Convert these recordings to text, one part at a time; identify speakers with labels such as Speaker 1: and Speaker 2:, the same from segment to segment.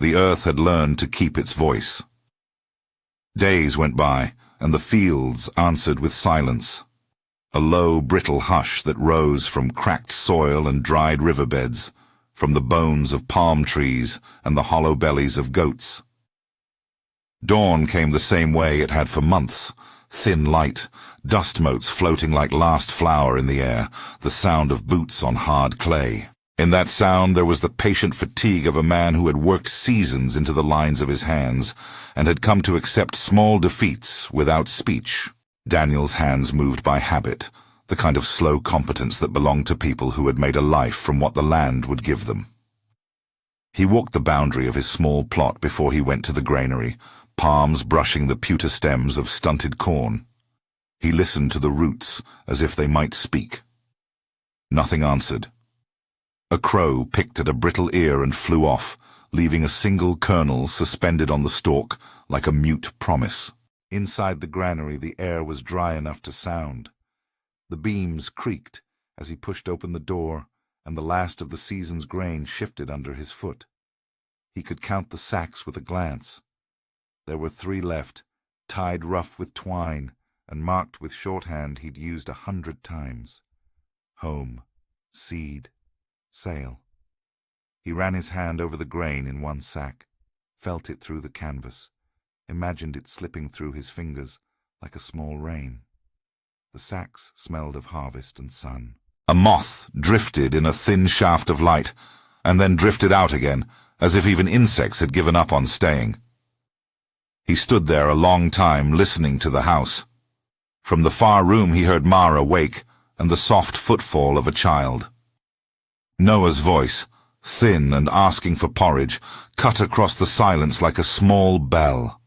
Speaker 1: The earth had learned to keep its voice. Days went by, and the fields answered with silence. A low, brittle hush that rose from cracked soil and dried riverbeds, from the bones of palm trees and the hollow bellies of goats. Dawn came the same way it had for months, thin light, dust motes floating like last flour in the air, the sound of boots on hard clay. In that sound there was the patient fatigue of a man who had worked seasons into the lines of his hands and had come to accept small defeats without speech. Daniel's hands moved by habit, the kind of slow competence that belonged to people who had made a life from what the land would give them. He walked the boundary of his small plot before he went to the granary, palms brushing the pewter stems of stunted corn. He listened to the roots as if they might speak. Nothing answered. A crow picked at a brittle ear and flew off, leaving a single kernel suspended on the stalk like a mute promise. Inside the granary the air was dry enough to sound. The beams creaked as he pushed open the door, and the last of the season's grain shifted under his foot. He could count the sacks with a glance. There were 3 left, tied rough with twine, and marked with shorthand he'd used 100 times. Home, seed, sail. He ran his hand over the grain in one sack, felt it through the canvas, imagined it slipping through his fingers like a small rain. The sacks smelled of harvest and sun. A moth drifted in a thin shaft of light, and then drifted out again, as if even insects had given up on staying. He stood there a long time, listening to the house. From the far room he heard Mara wake, and the soft footfall of a child. Noah's voice, thin and asking for porridge, cut across the silence like a small bell.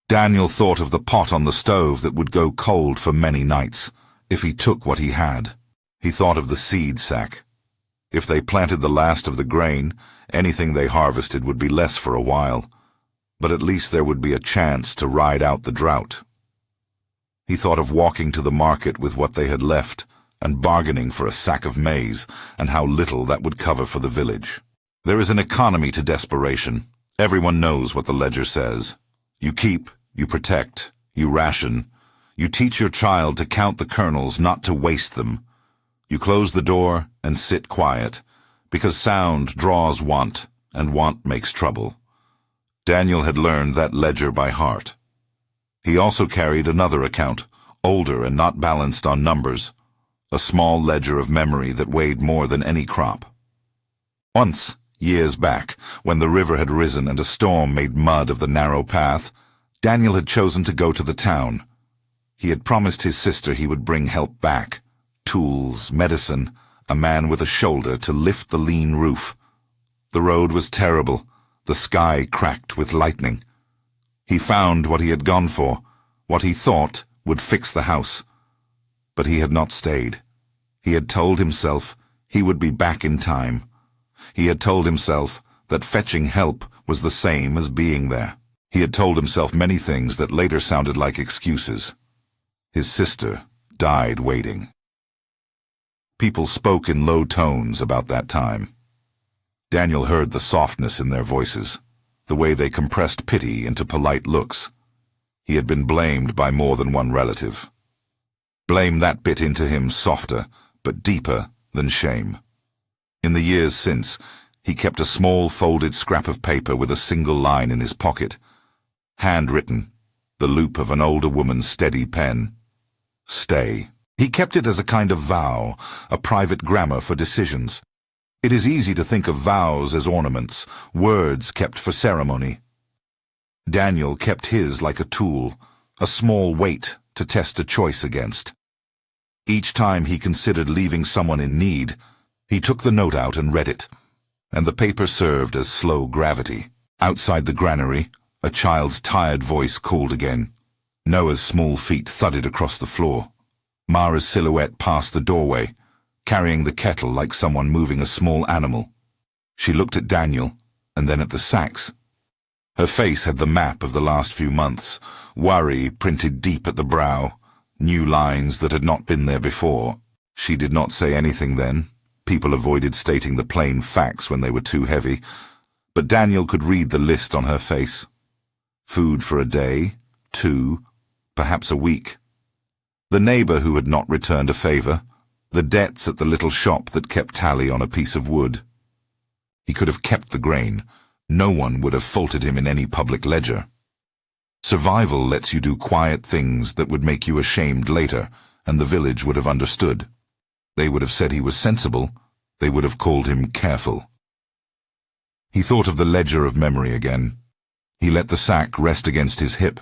Speaker 1: Daniel thought of the pot on the stove that would go cold for many nights, if he took what he had. He thought of the seed sack. If they planted the last of the grain, anything they harvested would be less for a while, but at least there would be a chance to ride out the drought. He thought of walking to the market with what they had left, and bargaining for a sack of maize, and how little that would cover for the village. There is an economy to desperation. Everyone knows what the ledger says. You keep, you protect, you ration. You teach your child to count the kernels, not to waste them. You close the door and sit quiet, because sound draws want, and want makes trouble. Daniel had learned that ledger by heart. He also carried another account, older and not balanced on numbers, a small ledger of memory that weighed more than any crop. Once, years back, when the river had risen and a storm made mud of the narrow path, Daniel had chosen to go to the town. He had promised his sister he would bring help back, tools, medicine, a man with a shoulder to lift the lean roof. The road was terrible, the sky cracked with lightning. He found what he had gone for, what he thought would fix the house. But he had not stayed. He had told himself he would be back in time. He had told himself that fetching help was the same as being there. He had told himself many things that later sounded like excuses. His sister died waiting. People spoke in low tones about that time. Daniel heard the softness in their voices, the way they compressed pity into polite looks. He had been blamed by more than one relative. Blame that bit into him softer, but deeper than shame. In the years since, he kept a small folded scrap of paper with a single line in his pocket. Handwritten, the loop of an older woman's steady pen. Stay. He kept it as a kind of vow, a private grammar for decisions. It is easy to think of vows as ornaments, words kept for ceremony. Daniel kept his like a tool, a small weight to test a choice against. Each time he considered leaving someone in need, he took the note out and read it, and the paper served as slow gravity. Outside the granary, a child's tired voice called again. Noah's small feet thudded across the floor. Mara's silhouette passed the doorway, carrying the kettle like someone moving a small animal. She looked at Daniel, and then at the sacks. Her face had the map of the last few months, worry printed deep at the brow, new lines that had not been there before. She did not say anything then. People avoided stating the plain facts when they were too heavy. but Daniel could read the list on her face. Food for a day, 2, perhaps a week. The neighbor who had not returned a favor, the debts at the little shop that kept tally on a piece of wood. He could have kept the grain. No one would have faulted him in any public ledger. Survival lets you do quiet things that would make you ashamed later, and the village would have understood. They would have said he was sensible. They would have called him careful. He thought of the ledger of memory again. He let the sack rest against his hip,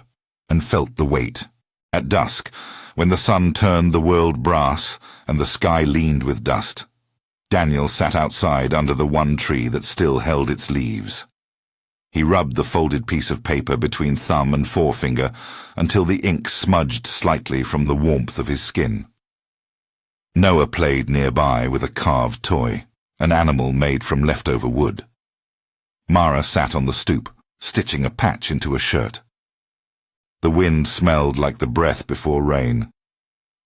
Speaker 1: and felt the weight. At dusk, when the sun turned the world brass, and the sky leaned with dust, Daniel sat outside under the one tree that still held its leaves. He rubbed the folded piece of paper between thumb and forefinger until the ink smudged slightly from the warmth of his skin. Noah played nearby with a carved toy, an animal made from leftover wood. Mara sat on the stoop, stitching a patch into a shirt. The wind smelled like the breath before rain.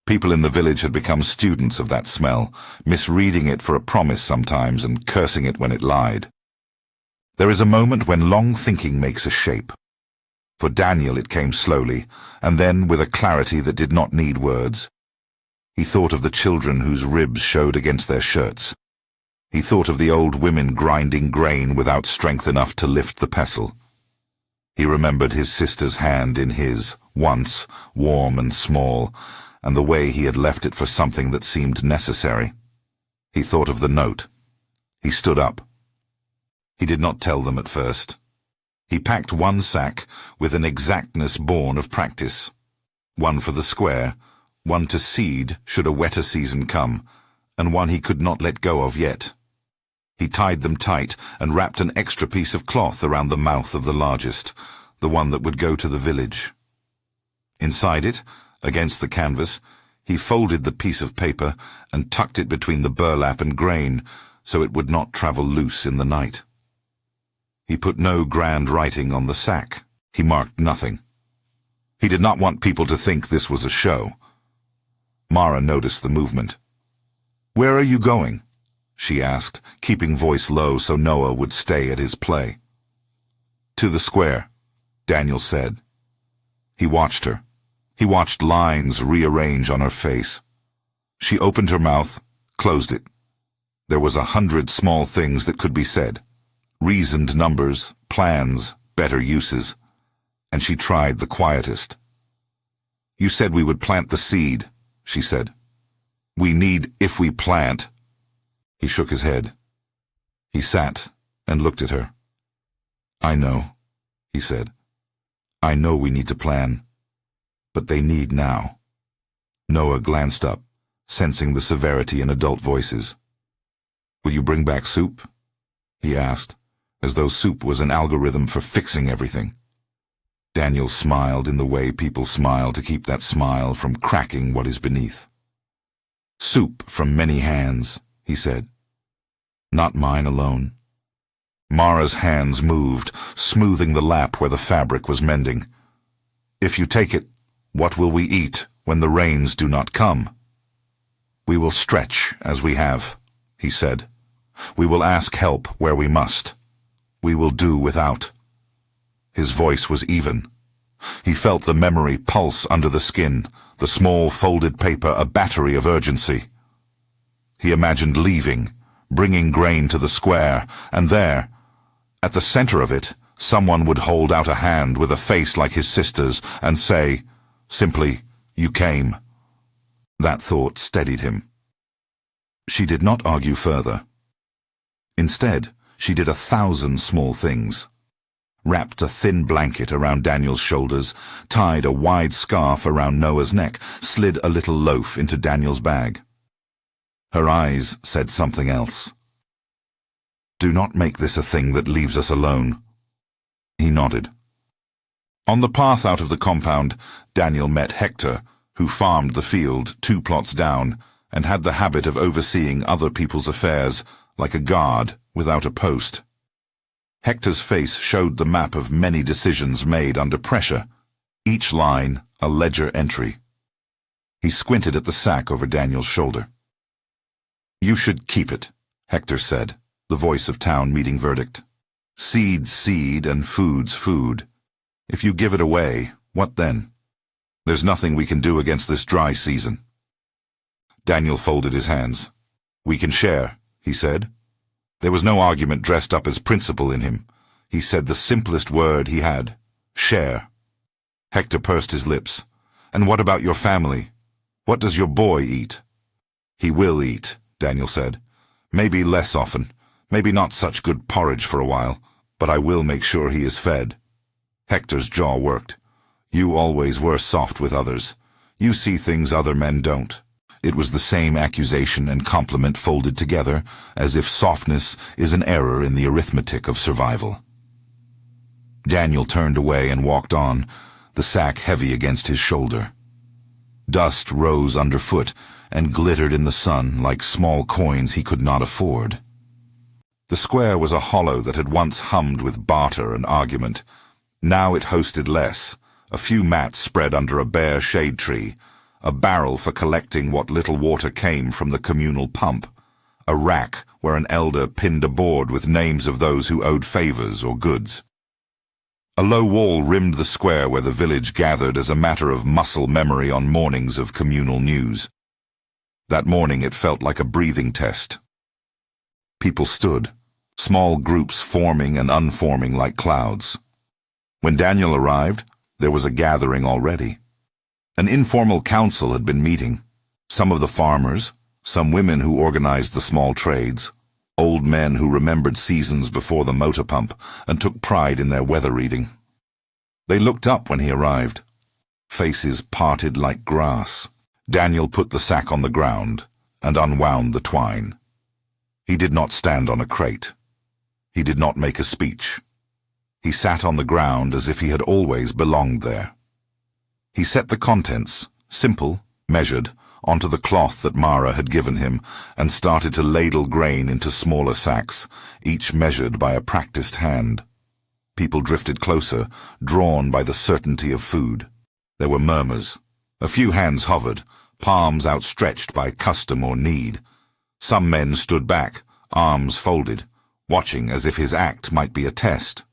Speaker 1: People in the village had become students of that smell, misreading it for a promise sometimes and cursing it when it lied. There is a moment when long thinking makes a shape. For Daniel it came slowly, and then with a clarity that did not need words. He thought of the children whose ribs showed against their shirts. He thought of the old women grinding grain without strength enough to lift the pestle. He remembered his sister's hand in his, once warm and small, and the way he had left it for something that seemed necessary. He thought of the note. He stood up. He did not tell them at first. He packed one sack with an exactness born of practice. One for the square, one to seed should a wetter season come, and one he could not let go of yet. He tied them tight and wrapped an extra piece of cloth around the mouth of the largest, the one that would go to the village. Inside it, against the canvas, he folded the piece of paper and tucked it between the burlap and grain so it would not travel loose in the night. He put no grand writing on the sack. He marked nothing. He did not want people to think this was a show. Mara noticed the movement. "Where are you going?" she asked, keeping voice low so Noah would stay at his play. "To the square," Daniel said. He watched her. He watched lines rearrange on her face. She opened her mouth, closed it. There was 100 small things that could be said. Reasoned numbers, plans, better uses. And she tried the quietest. "You said we would plant the seed," she said. "We need if we plant." He shook his head. He sat and looked at her. "I know," he said. "I know we need to plan. But they need now." Noah glanced up, sensing the severity in adult voices. "Will you bring back soup?" he asked, as though soup was an algorithm for fixing everything. Daniel smiled in the way people smile to keep that smile from cracking what is beneath. "Soup from many hands," he said. "Not mine alone." Mara's hands moved, smoothing the lap where the fabric was mending. "If you take it, what will we eat when the rains do not come?" "We will stretch as we have," he said. "We will ask help where we must. We will do without." His voice was even. He felt the memory pulse under the skin, the small folded paper a battery of urgency. He imagined leaving, bringing grain to the square, and there, at the center of it, someone would hold out a hand with a face like his sister's and say, simply, "You came." That thought steadied him. She did not argue further. Instead, she did 1,000 small things. Wrapped a thin blanket around Daniel's shoulders, tied a wide scarf around Noah's neck, slid a little loaf into Daniel's bag. Her eyes said something else. "Do not make this a thing that leaves us alone." He nodded. On the path out of the compound, Daniel met Hector, who farmed the field 2 plots down and had the habit of overseeing other people's affairs, like a guard without a post. Hector's face showed the map of many decisions made under pressure, each line a ledger entry. He squinted at the sack over Daniel's shoulder. "You should keep it," Hector said, the voice of town meeting verdict. Seed's seed and food's food. If you give it away, what then? There's nothing we can do against this dry season. Daniel folded his hands. We can share, he said. There was no argument dressed up as principle in him. He said the simplest word he had. Share. Hector pursed his lips. And what about your family? What does your boy eat? He will eat, Daniel said. Maybe less often. Maybe not such good porridge for a while. But I will make sure he is fed. Hector's jaw worked. You always were soft with others. You see things other men don't. It was the same accusation and compliment folded together, as if softness is an error in the arithmetic of survival. Daniel turned away and walked on, the sack heavy against his shoulder. Dust rose underfoot and glittered in the sun like small coins he could not afford. The square was a hollow that had once hummed with barter and argument. Now it hosted less, a few mats spread under a bare shade tree, a barrel for collecting what little water came from the communal pump, a rack where an elder pinned a board with names of those who owed favors or goods. A low wall rimmed the square where the village gathered as a matter of muscle memory on mornings of communal news. That morning it felt like a breathing test. People stood, small groups forming and unforming like clouds. When Daniel arrived, there was a gathering already. An informal council had been meeting. Some of the farmers, some women who organized the small trades, old men who remembered seasons before the motor pump and took pride in their weather reading. They looked up when he arrived. Faces parted like grass. Daniel put the sack on the ground and unwound the twine. He did not stand on a crate. He did not make a speech. He sat on the ground as if he had always belonged there. He set the contents, simple, measured, onto the cloth that Mara had given him and started to ladle grain into smaller sacks, each measured by a practiced hand. People drifted closer, drawn by the certainty of food. There were murmurs. A few hands hovered, palms outstretched by custom or need. Some men stood back, arms folded, watching as if his act might be a test.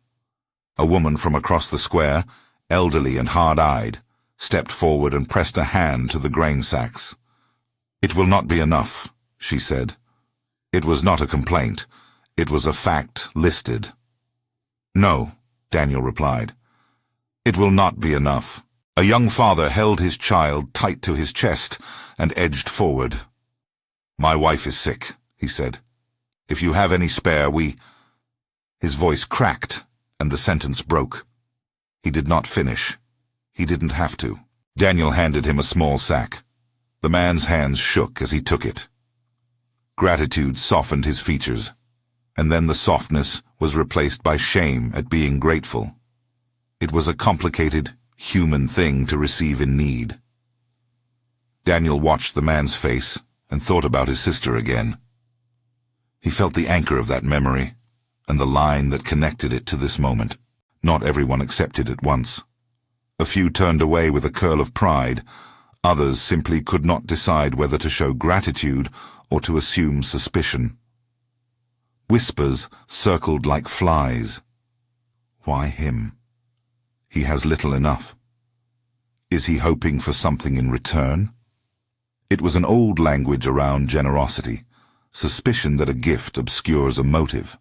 Speaker 1: A woman from across the square, elderly and hard-eyed, stepped forward and pressed a hand to the grain sacks. It will not be enough, she said. It was not a complaint. It was a fact listed. No, Daniel replied. It will not be enough. A young father held his child tight to his chest and edged forward. My wife is sick, he said. If you have any spare, His voice cracked, and the sentence broke. He did not finish. He didn't have to. Daniel handed him a small sack. The man's hands shook as he took it. Gratitude softened his features, and then the softness was replaced by shame at being grateful. It was a complicated, human thing to receive in need. Daniel watched the man's face and thought about his sister again. He felt the anchor of that memory, and the line that connected it to this moment. Not everyone accepted at once. A few turned away with a curl of pride. Others simply could not decide whether to show gratitude or to assume suspicion. Whispers circled like flies. Why him? He has little enough. Is he hoping for something in return? It was an old language around generosity, suspicion that a gift obscures a motive.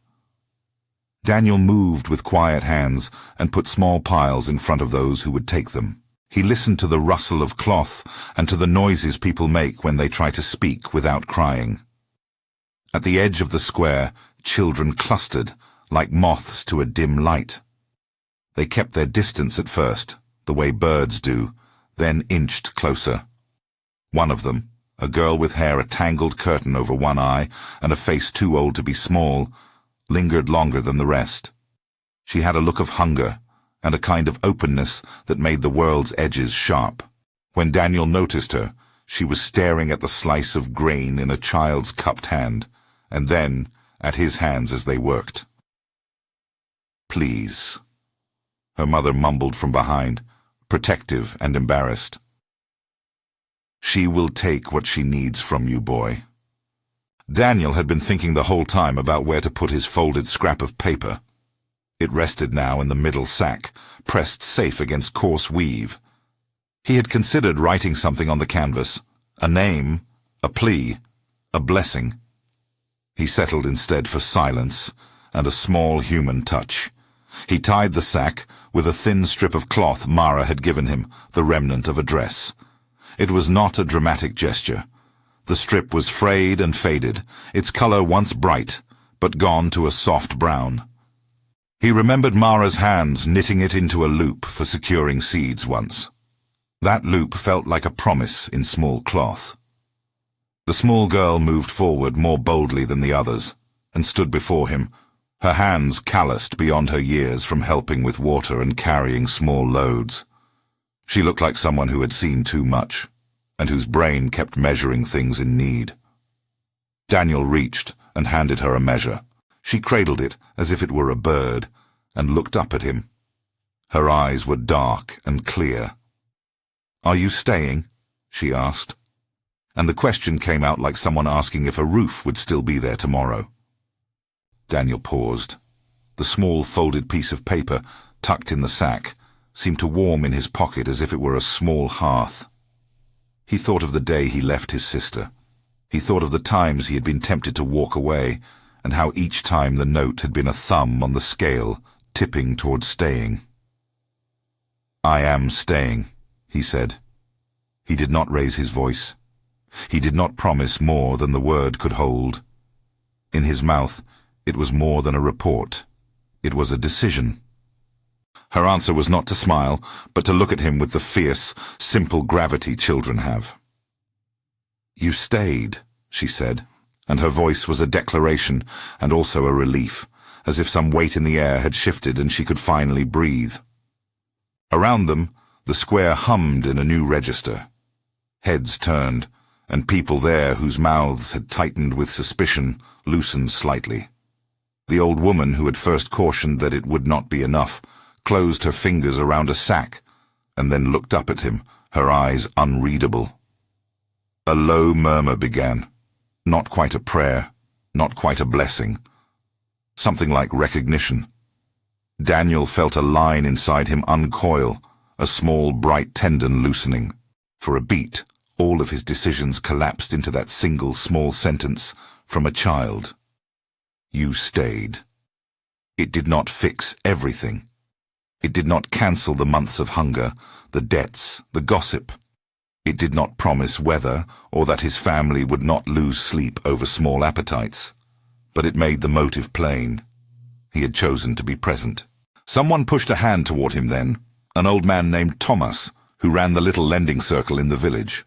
Speaker 1: Daniel moved with quiet hands and put small piles in front of those who would take them. He listened to the rustle of cloth and to the noises people make when they try to speak without crying. At the edge of the square, children clustered, like moths to a dim light. They kept their distance at first, the way birds do, then inched closer. One of them, a girl with hair a tangled curtain over one eye and a face too old to be small, lingered longer than the rest. She had a look of hunger and a kind of openness that made the world's edges sharp. When Daniel noticed her, she was staring at the slice of grain in a child's cupped hand, and then at his hands as they worked. Please, her mother mumbled from behind, protective and embarrassed. She will take what she needs from you, boy. Daniel had been thinking the whole time about where to put his folded scrap of paper. It rested now in the middle sack, pressed safe against coarse weave. He had considered writing something on the canvas, a name, a plea, a blessing. He settled instead for silence and a small human touch. He tied the sack with a thin strip of cloth Mara had given him, the remnant of a dress. It was not a dramatic gesture. The strip was frayed and faded, its color once bright, but gone to a soft brown. He remembered Mara's hands knitting it into a loop for securing seeds once. That loop felt like a promise in small cloth. The small girl moved forward more boldly than the others, and stood before him, her hands calloused beyond her years from helping with water and carrying small loads. She looked like someone who had seen too much, and whose brain kept measuring things in need. Daniel reached and handed her a measure. She cradled it as if it were a bird, and looked up at him. Her eyes were dark and clear. "Are you staying?" she asked. And the question came out like someone asking if a roof would still be there tomorrow. Daniel paused. The small folded piece of paper, tucked in the sack, seemed to warm in his pocket as if it were a small hearth. He thought of the day he left his sister. He thought of the times he had been tempted to walk away, and how each time the note had been a thumb on the scale, tipping toward staying. "I am staying," he said. He did not raise his voice. He did not promise more than the word could hold. In his mouth, it was more than a report. It was a decision. Her answer was not to smile, but to look at him with the fierce, simple gravity children have. "You stayed," she said, and her voice was a declaration and also a relief, as if some weight in the air had shifted and she could finally breathe. Around them, the square hummed in a new register. Heads turned, and people there whose mouths had tightened with suspicion loosened slightly. The old woman who had first cautioned that it would not be enough closed her fingers around a sack and then looked up at him, her eyes unreadable. A low murmur began, not quite a prayer, not quite a blessing, something like recognition. Daniel felt a line inside him uncoil, a small bright tendon loosening. For a beat, all of his decisions collapsed into that single small sentence from a child. You stayed. It did not fix everything. It did not cancel the months of hunger, the debts, the gossip. It did not promise weather or that his family would not lose sleep over small appetites. But it made the motive plain. He had chosen to be present. Someone pushed a hand toward him then, an old man named Thomas, who ran the little lending circle in the village.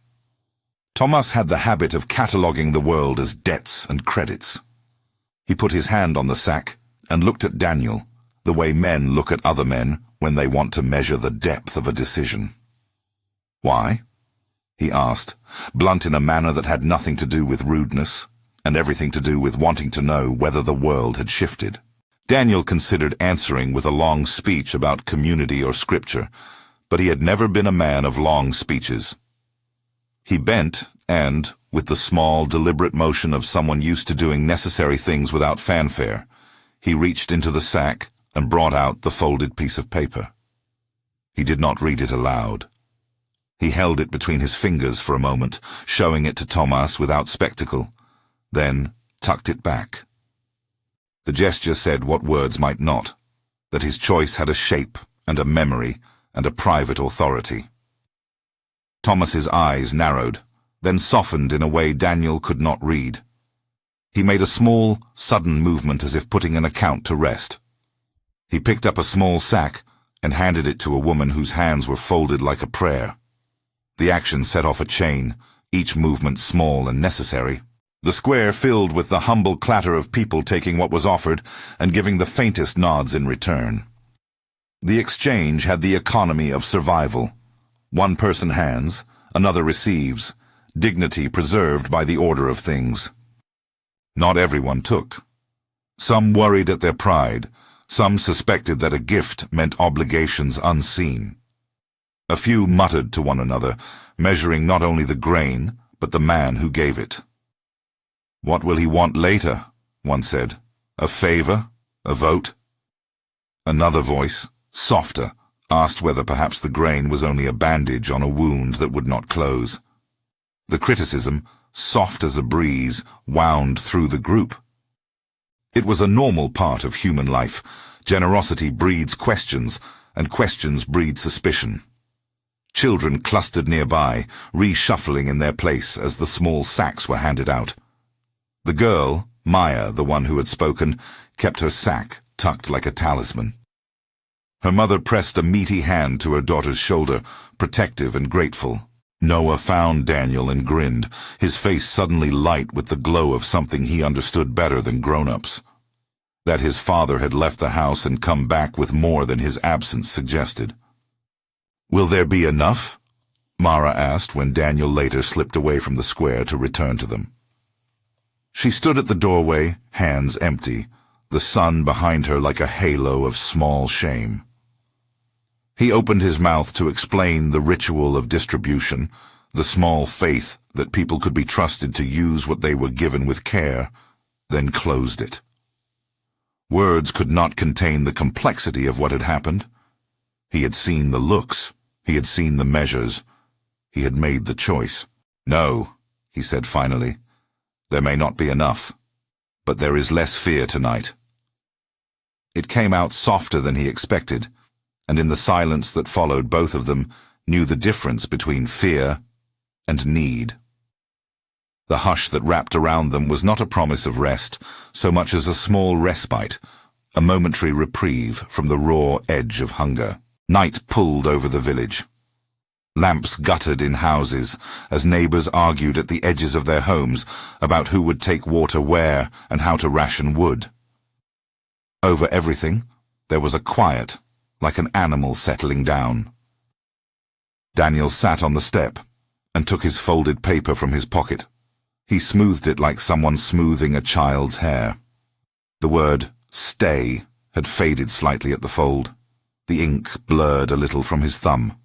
Speaker 1: Thomas had the habit of cataloguing the world as debts and credits. He put his hand on the sack and looked at Daniel, the way men look at other men when they want to measure the depth of a decision. "Why?" he asked, blunt in a manner that had nothing to do with rudeness, and everything to do with wanting to know whether the world had shifted. Daniel considered answering with a long speech about community or scripture, but he had never been a man of long speeches. He bent and, with the small, deliberate motion of someone used to doing necessary things without fanfare, he reached into the sack and brought out the folded piece of paper. He did not read it aloud. He held it between his fingers for a moment, showing it to Thomas without spectacle, then tucked it back. The gesture said what words might not, that his choice had a shape and a memory and a private authority. Thomas's eyes narrowed, then softened in a way Daniel could not read. He made a small, sudden movement as if putting an account to rest. He picked up a small sack and handed it to a woman whose hands were folded like a prayer. The action set off a chain, each movement small and necessary. The square filled with the humble clatter of people taking what was offered and giving the faintest nods in return. The exchange had the economy of survival. One person hands, another receives, dignity preserved by the order of things. Not everyone took. Some worried at their pride, some suspected that a gift meant obligations unseen. A few muttered to one another, measuring not only the grain, but the man who gave it. "What will he want later?" one said. "A favor? A vote?" Another voice, softer, asked whether perhaps the grain was only a bandage on a wound that would not close. The criticism, soft as a breeze, wound through the group. It was a normal part of human life. Generosity breeds questions, and questions breed suspicion. Children clustered nearby, reshuffling in their place as the small sacks were handed out. The girl, Maya, the one who had spoken, kept her sack tucked like a talisman. Her mother pressed a meaty hand to her daughter's shoulder, protective and grateful. Noah found Daniel and grinned, his face suddenly light with the glow of something he understood better than grown-ups. That his father had left the house and come back with more than his absence suggested. "Will there be enough?" Mara asked when Daniel later slipped away from the square to return to them. She stood at the doorway, hands empty, the sun behind her like a halo of small shame. He opened his mouth to explain the ritual of distribution, the small faith that people could be trusted to use what they were given with care, then closed it. Words could not contain the complexity of what had happened. He had seen the looks, he had seen the measures, he had made the choice. "No," he said finally, "there may not be enough, but there is less fear tonight." It came out softer than he expected, and in the silence that followed, both of them knew the difference between fear and need. The hush that wrapped around them was not a promise of rest, so much as a small respite, a momentary reprieve from the raw edge of hunger. Night pulled over the village. Lamps guttered in houses as neighbors argued at the edges of their homes about who would take water where and how to ration wood. Over everything, there was a quiet, like an animal settling down. Daniel sat on the step and took his folded paper from his pocket. He smoothed it like someone smoothing a child's hair. The word "stay" had faded slightly at the fold. The ink blurred a little from his thumb.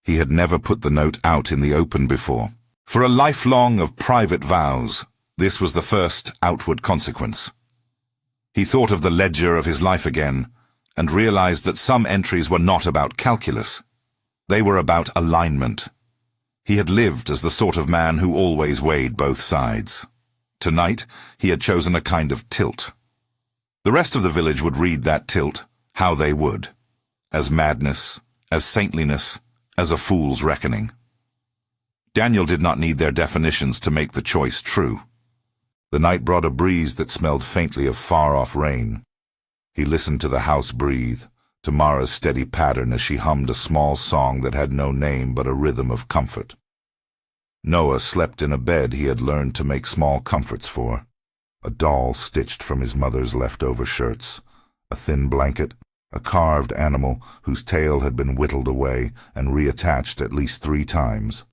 Speaker 1: He had never put the note out in the open before. For a lifelong of private vows, this was the first outward consequence. He thought of the ledger of his life again, and realized that some entries were not about calculus. They were about alignment. He had lived as the sort of man who always weighed both sides. Tonight, he had chosen a kind of tilt. The rest of the village would read that tilt how they would, as madness, as saintliness, as a fool's reckoning. Daniel did not need their definitions to make the choice true. The night brought a breeze that smelled faintly of far-off rain. He listened to the house breathe, to Mara's steady pattern as she hummed a small song that had no name but a rhythm of comfort. Noah slept in a bed he had learned to make small comforts for, a doll stitched from his mother's leftover shirts, a thin blanket, a carved animal whose tail had been whittled away and reattached at least 3 times.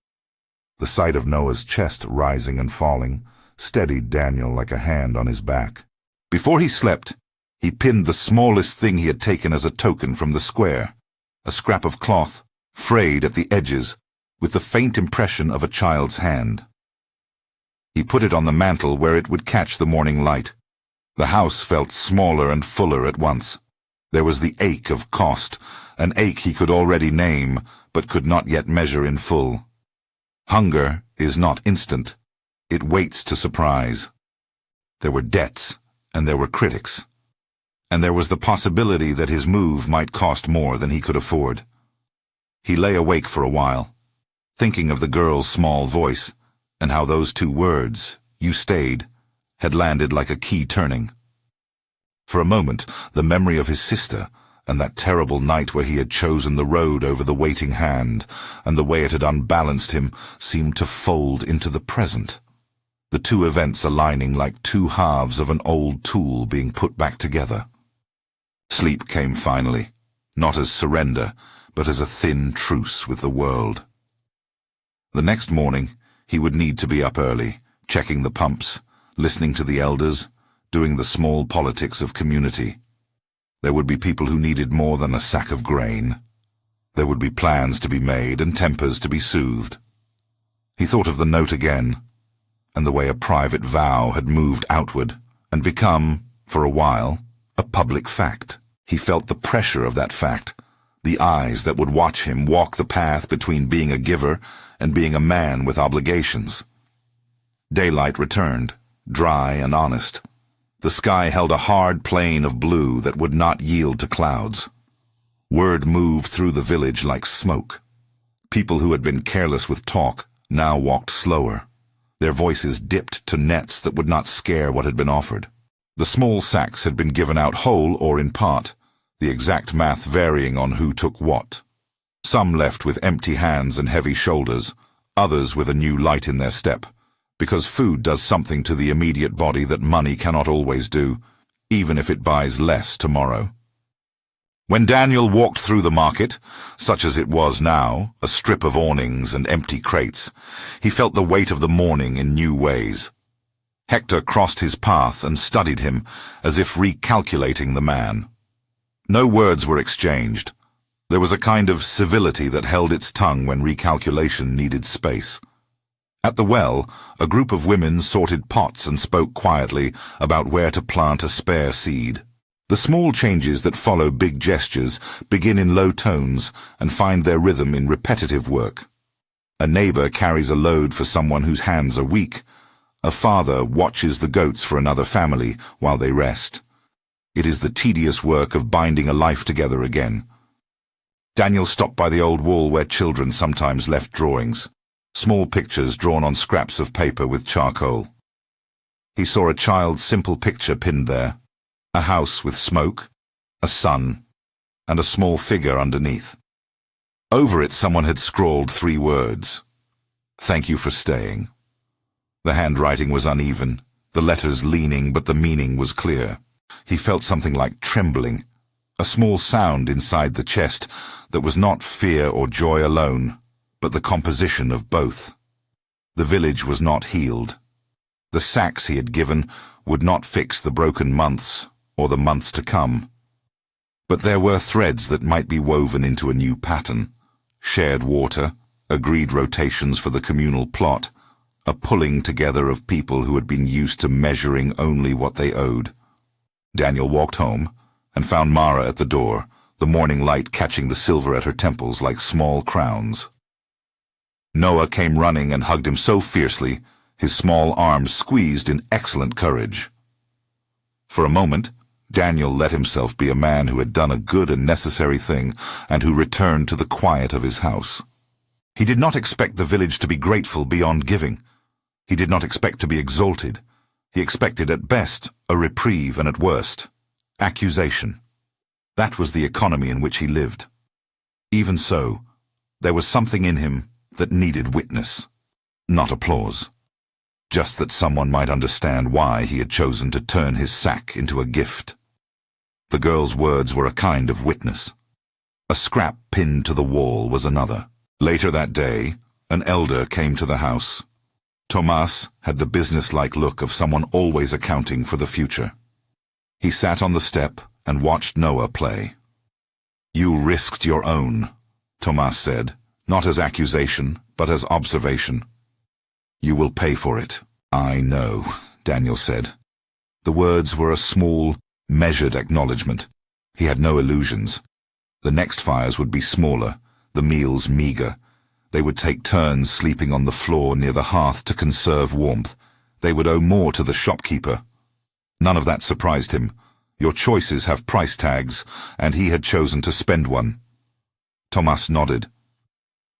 Speaker 1: The sight of Noah's chest rising and falling steadied Daniel like a hand on his back. Before he slept, he pinned the smallest thing he had taken as a token from the square, a scrap of cloth, frayed at the edges, with the faint impression of a child's hand. He put it on the mantel where it would catch the morning light. The house felt smaller and fuller at once. There was the ache of cost, an ache he could already name, but could not yet measure in full. Hunger is not instant. It waits to surprise. There were debts, and there were critics. And there was the possibility that his move might cost more than he could afford. He lay awake for a while, thinking of the girl's small voice, and how those 2 words, "you stayed," had landed like a key turning. For a moment, the memory of his sister, and that terrible night where he had chosen the road over the waiting hand, and the way it had unbalanced him, seemed to fold into the present. The 2 events aligning like 2 halves of an old tool being put back together. Sleep came finally, not as surrender, but as a thin truce with the world. The next morning, he would need to be up early, checking the pumps, listening to the elders, doing the small politics of community. There would be people who needed more than a sack of grain. There would be plans to be made and tempers to be soothed. He thought of the note again, and the way a private vow had moved outward and become, for a while, a public fact. He felt the pressure of that fact, the eyes that would watch him walk the path between being a giver and being a man with obligations. Daylight returned, dry and honest. The sky held a hard plane of blue that would not yield to clouds. Word moved through the village like smoke. People who had been careless with talk now walked slower. Their voices dipped to nets that would not scare what had been offered. The small sacks had been given out whole or in part, the exact math varying on who took what. Some left with empty hands and heavy shoulders, others with a new light in their step, because food does something to the immediate body that money cannot always do, even if it buys less tomorrow. When Daniel walked through the market, such as it was now, a strip of awnings and empty crates, he felt the weight of the morning in new ways. Hector crossed his path and studied him, as if recalculating the man. No words were exchanged. There was a kind of civility that held its tongue when recalculation needed space. At the well, a group of women sorted pots and spoke quietly about where to plant a spare seed. The small changes that follow big gestures begin in low tones and find their rhythm in repetitive work. A neighbor carries a load for someone whose hands are weak. A father watches the goats for another family while they rest. It is the tedious work of binding a life together again. Daniel stopped by the old wall where children sometimes left drawings, small pictures drawn on scraps of paper with charcoal. He saw a child's simple picture pinned there, a house with smoke, a sun, and a small figure underneath. Over it someone had scrawled 3 words. "Thank you for staying." The handwriting was uneven, the letters leaning, but the meaning was clear. He felt something like trembling, a small sound inside the chest that was not fear or joy alone, but the composition of both. The village was not healed. The sacks he had given would not fix the broken months or the months to come. But there were threads that might be woven into a new pattern: shared water, agreed rotations for the communal plot, a pulling together of people who had been used to measuring only what they owed. Daniel walked home and found Mara at the door, the morning light catching the silver at her temples like small crowns. Noah came running and hugged him so fiercely, his small arms squeezed in excellent courage. For a moment, Daniel let himself be a man who had done a good and necessary thing and who returned to the quiet of his house. He did not expect the village to be grateful beyond giving. He did not expect to be exalted. He expected at best a reprieve and at worst, accusation. That was the economy in which he lived. Even so, there was something in him that needed witness, not applause. Just that someone might understand why he had chosen to turn his sack into a gift. The girl's words were a kind of witness. A scrap pinned to the wall was another. Later that day, an elder came to the house. Tomas had the businesslike look of someone always accounting for the future. He sat on the step and watched Noah play. "You risked your own," Tomas said, not as accusation, but as observation. "You will pay for it." "I know," Daniel said. The words were a small, measured acknowledgement. He had no illusions. The next fires would be smaller, the meals meager. They would take turns sleeping on the floor near the hearth to conserve warmth. They would owe more to the shopkeeper. None of that surprised him. Your choices have price tags, and he had chosen to spend one. Tomas nodded.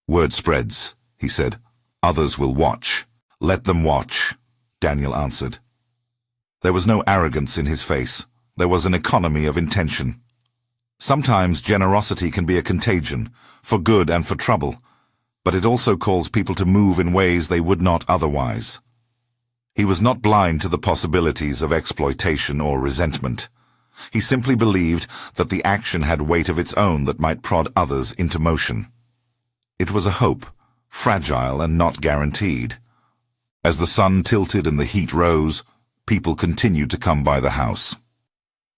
Speaker 1: "Word spreads," he said. "Others will watch." "Let them watch," Daniel answered. There was no arrogance in his face. There was an economy of intention. Sometimes generosity can be a contagion, for good and for trouble, but it also calls people to move in ways they would not otherwise. He was not blind to the possibilities of exploitation or resentment. He simply believed that the action had weight of its own that might prod others into motion. It was a hope, fragile and not guaranteed. As the sun tilted and the heat rose, people continued to come by the house.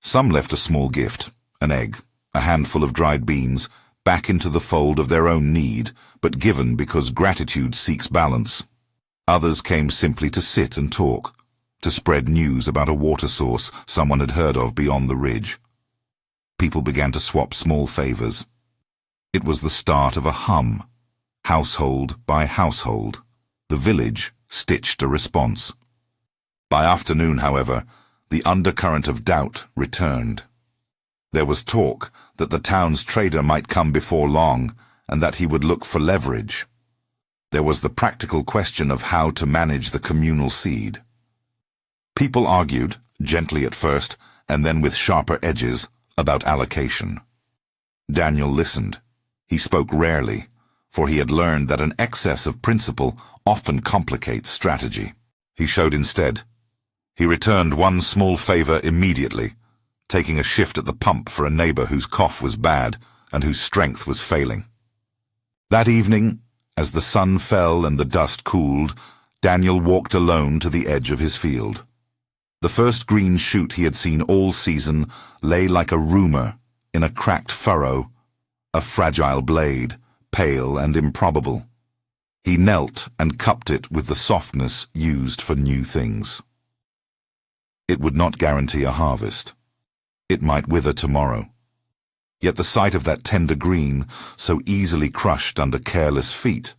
Speaker 1: Some left a small gift, an egg, a handful of dried beans, back into the fold of their own need, but given because gratitude seeks balance. Others came simply to sit and talk, to spread news about a water source someone had heard of beyond the ridge. People began to swap small favors. It was the start of a hum, household by household. The village stitched a response. By afternoon, however, the undercurrent of doubt returned. There was talk that the town's trader might come before long and that he would look for leverage. There was the practical question of how to manage the communal seed. People argued, gently at first, and then with sharper edges, about allocation. Daniel listened. He spoke rarely, for he had learned that an excess of principle often complicates strategy. He showed instead. He returned one small favor immediately, taking a shift at the pump for a neighbor whose cough was bad and whose strength was failing. That evening, as the sun fell and the dust cooled, Daniel walked alone to the edge of his field. The first green shoot he had seen all season lay like a rumour in a cracked furrow, a fragile blade, pale and improbable. He knelt and cupped it with the softness used for new things. It would not guarantee a harvest. It might wither tomorrow. Yet the sight of that tender green, so easily crushed under careless feet,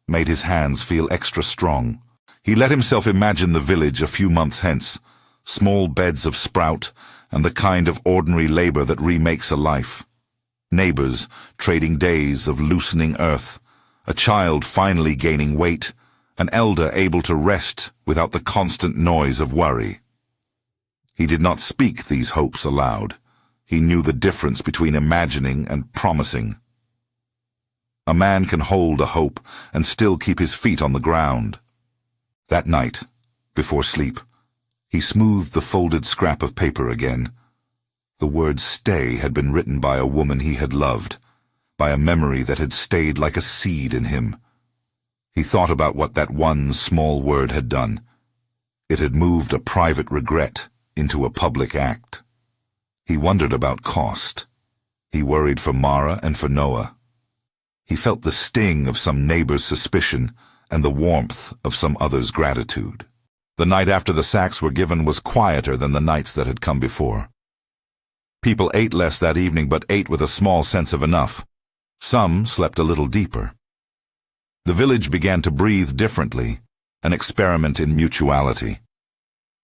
Speaker 1: made his hands feel extra strong. He let himself imagine the village a few months hence, small beds of sprout, and the kind of ordinary labor that remakes a life. Neighbors trading days of loosening earth, a child finally gaining weight, an elder able to rest without the constant noise of worry. He did not speak these hopes aloud. He knew the difference between imagining and promising. A man can hold a hope and still keep his feet on the ground. That night, before sleep, he smoothed the folded scrap of paper again. The word stay had been written by a woman he had loved, by a memory that had stayed like a seed in him. He thought about what that one small word had done. It had moved a private regret into a public act. He wondered about cost. He worried for Mara and for Noah. He felt the sting of some neighbor's suspicion and the warmth of some other's gratitude. The night after the sacks were given was quieter than the nights that had come before. People ate less that evening, but ate with a small sense of enough. Some slept a little deeper. The village began to breathe differently, an experiment in mutuality.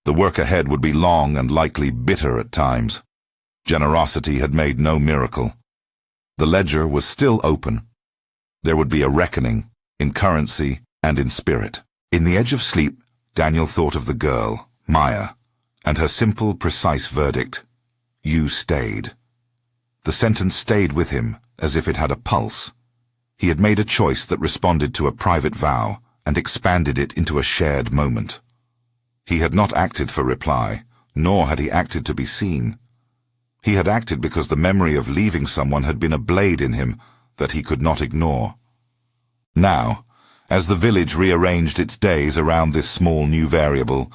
Speaker 1: The work ahead would be long and likely bitter at times. Generosity had made no miracle. The ledger was still open. There would be a reckoning, in currency and in spirit. In the edge of sleep, Daniel thought of the girl, Maya, and her simple, precise verdict. You stayed. The sentence stayed with him, as if it had a pulse. He had made a choice that responded to a private vow and expanded it into a shared moment. He had not acted for reply, nor had he acted to be seen. He had acted because the memory of leaving someone had been a blade in him that he could not ignore. Now, as the village rearranged its days around this small new variable,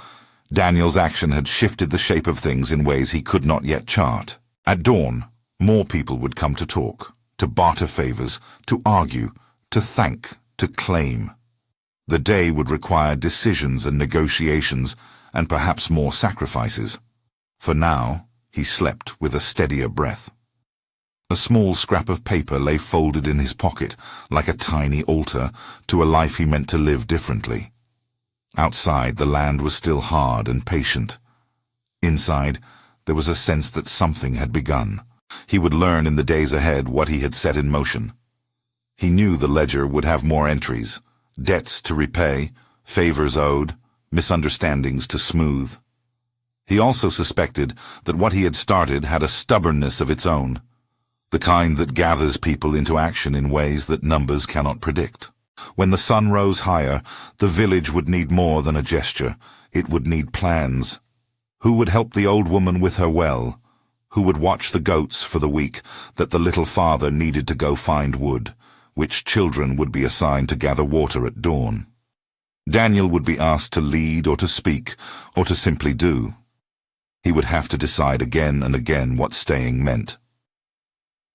Speaker 1: Daniel's action had shifted the shape of things in ways he could not yet chart. At dawn, more people would come to talk, to barter favors, to argue, to thank, to claim. The day would require decisions and negotiations, and perhaps more sacrifices. For now, he slept with a steadier breath. A small scrap of paper lay folded in his pocket, like a tiny altar, to a life he meant to live differently. Outside, the land was still hard and patient. Inside, there was a sense that something had begun. He would learn in the days ahead what he had set in motion. He knew the ledger would have more entries, debts to repay, favors owed, misunderstandings to smooth. He also suspected that what he had started had a stubbornness of its own, the kind that gathers people into action in ways that numbers cannot predict. When the sun rose higher, the village would need more than a gesture. It would need plans. Who would help the old woman with her well? Who would watch the goats for the week that the little father needed to go find wood? Which children would be assigned to gather water at dawn? Daniel would be asked to lead or to speak, or to simply do. He would have to decide again and again what staying meant.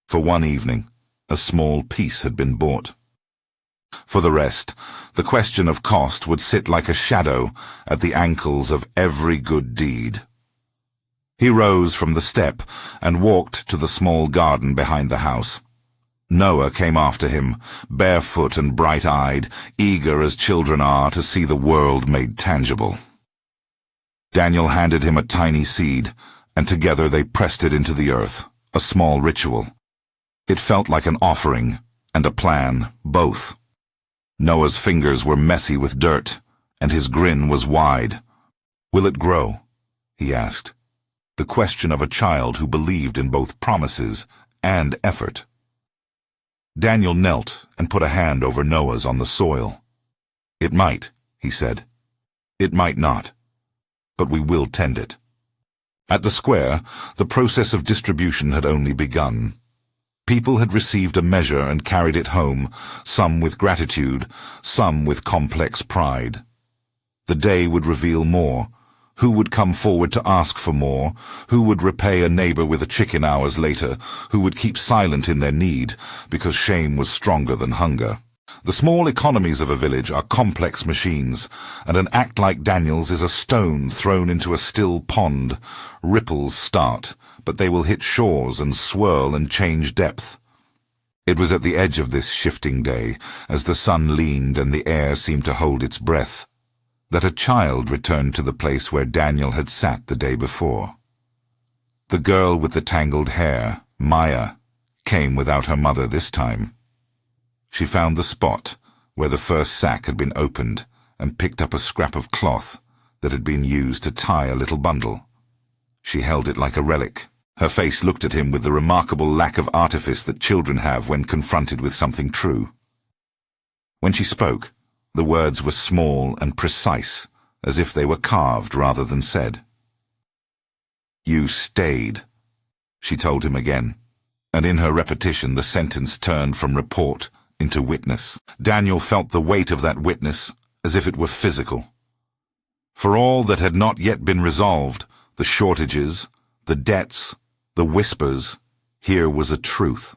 Speaker 1: For one evening, a small piece had been bought. For the rest, the question of cost would sit like a shadow at the ankles of every good deed. He rose from the step and walked to the small garden behind the house. Noah came after him, barefoot and bright-eyed, eager as children are to see the world made tangible. Daniel handed him a tiny seed, and together they pressed it into the earth, a small ritual. It felt like an offering and a plan, both. Noah's fingers were messy with dirt, and his grin was wide. "Will it grow?" he asked. The question of a child who believed in both promises and effort. Daniel knelt and put a hand over Noah's on the soil. "It might," he said. "It might not. But we will tend it." At the square, the process of distribution had only begun. People had received a measure and carried it home, some with gratitude, some with complex pride. The day would reveal more. Who would come forward to ask for more? Who would repay a neighbor with a chicken hours later? Who would keep silent in their need, because shame was stronger than hunger? The small economies of a village are complex machines, and an act like Daniel's is a stone thrown into a still pond. Ripples start, but they will hit shores and swirl and change depth. It was at the edge of this shifting day, as the sun leaned and the air seemed to hold its breath, that a child returned to the place where Daniel had sat the day before. The girl with the tangled hair, Maya, came without her mother this time. She found the spot where the first sack had been opened and picked up a scrap of cloth that had been used to tie a little bundle. She held it like a relic. Her face looked at him with the remarkable lack of artifice that children have when confronted with something true. When she spoke, the words were small and precise, as if they were carved rather than said. "You stayed," she told him again, and in her repetition the sentence turned from report into witness. Daniel felt the weight of that witness as if it were physical. For all that had not yet been resolved, the shortages, the debts, the whispers, here was a truth.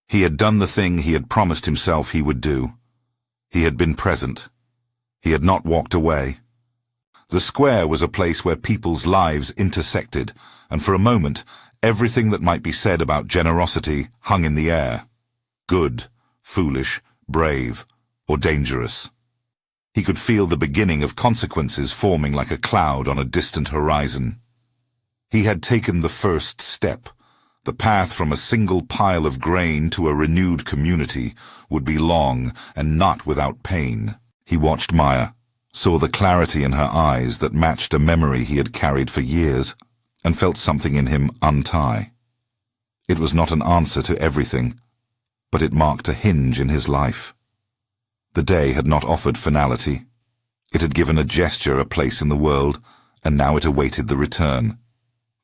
Speaker 1: He had done the thing he had promised himself he would do. He had been present. He had not walked away. The square was a place where people's lives intersected, and for a moment, everything that might be said about generosity hung in the air. Good, foolish, brave, or dangerous. He could feel the beginning of consequences forming like a cloud on a distant horizon. He had taken the first step. The path from a single pile of grain to a renewed community would be long and not without pain. He watched Maya, saw the clarity in her eyes that matched a memory he had carried for years, and felt something in him untie. It was not an answer to everything, but it marked a hinge in his life. The day had not offered finality. It had given a gesture a place in the world, and now it awaited the return.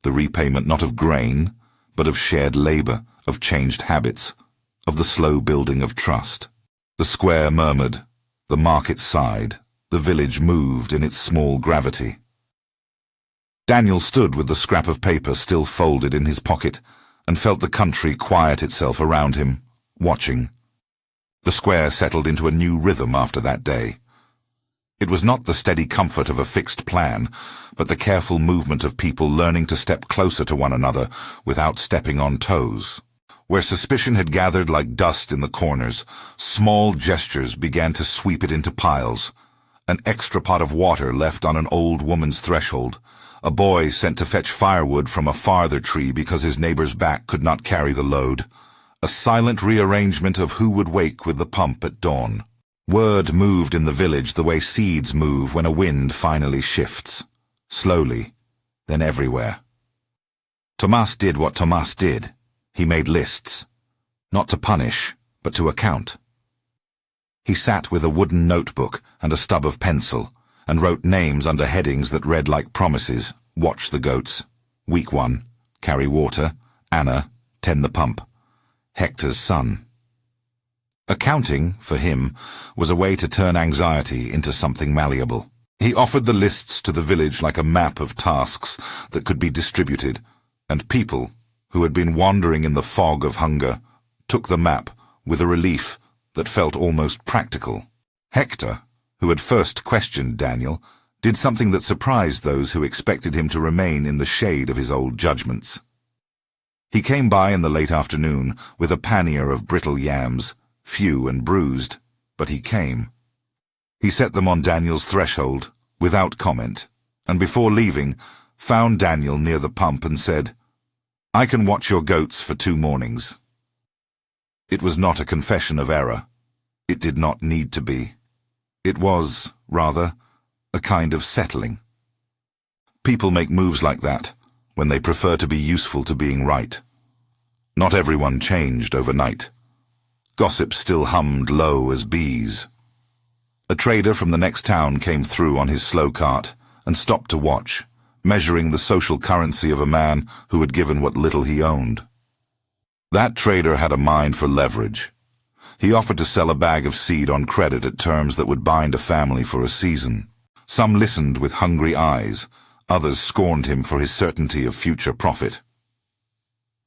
Speaker 1: The repayment not of grain, but of shared labor, of changed habits, of the slow building of trust. The square murmured, the market sighed, the village moved in its small gravity. Daniel stood with the scrap of paper still folded in his pocket and felt the country quiet itself around him, watching. The square settled into a new rhythm after that day. It was not the steady comfort of a fixed plan, but the careful movement of people learning to step closer to one another without stepping on toes. Where suspicion had gathered like dust in the corners, small gestures began to sweep it into piles. An extra pot of water left on an old woman's threshold, a boy sent to fetch firewood from a farther tree because his neighbor's back could not carry the load, a silent rearrangement of who would wake with the pump at dawn. Word moved in the village the way seeds move when a wind finally shifts. Slowly, then everywhere. Tomas did what Tomas did. He made lists. Not to punish, but to account. He sat with a wooden notebook and a stub of pencil, and wrote names under headings that read like promises. Watch the goats. Week 1. Carry water. Anna. Tend the pump. Hector's son. Accounting, for him, was a way to turn anxiety into something malleable. He offered the lists to the village like a map of tasks that could be distributed, and people, who had been wandering in the fog of hunger, took the map with a relief that felt almost practical. Hector, who had first questioned Daniel, did something that surprised those who expected him to remain in the shade of his old judgments. He came by in the late afternoon with a pannier of brittle yams, few and bruised, but he came. He set them on Daniel's threshold, without comment, and before leaving, found Daniel near the pump and said, "I can watch your goats for 2 mornings." It was not a confession of error. It did not need to be. It was, rather, a kind of settling. People make moves like that when they prefer to be useful to being right. Not everyone changed overnight. Gossip still hummed low as bees. A trader from the next town came through on his slow cart and stopped to watch, measuring the social currency of a man who had given what little he owned. That trader had a mind for leverage. He offered to sell a bag of seed on credit at terms that would bind a family for a season. Some listened with hungry eyes, others scorned him for his certainty of future profit.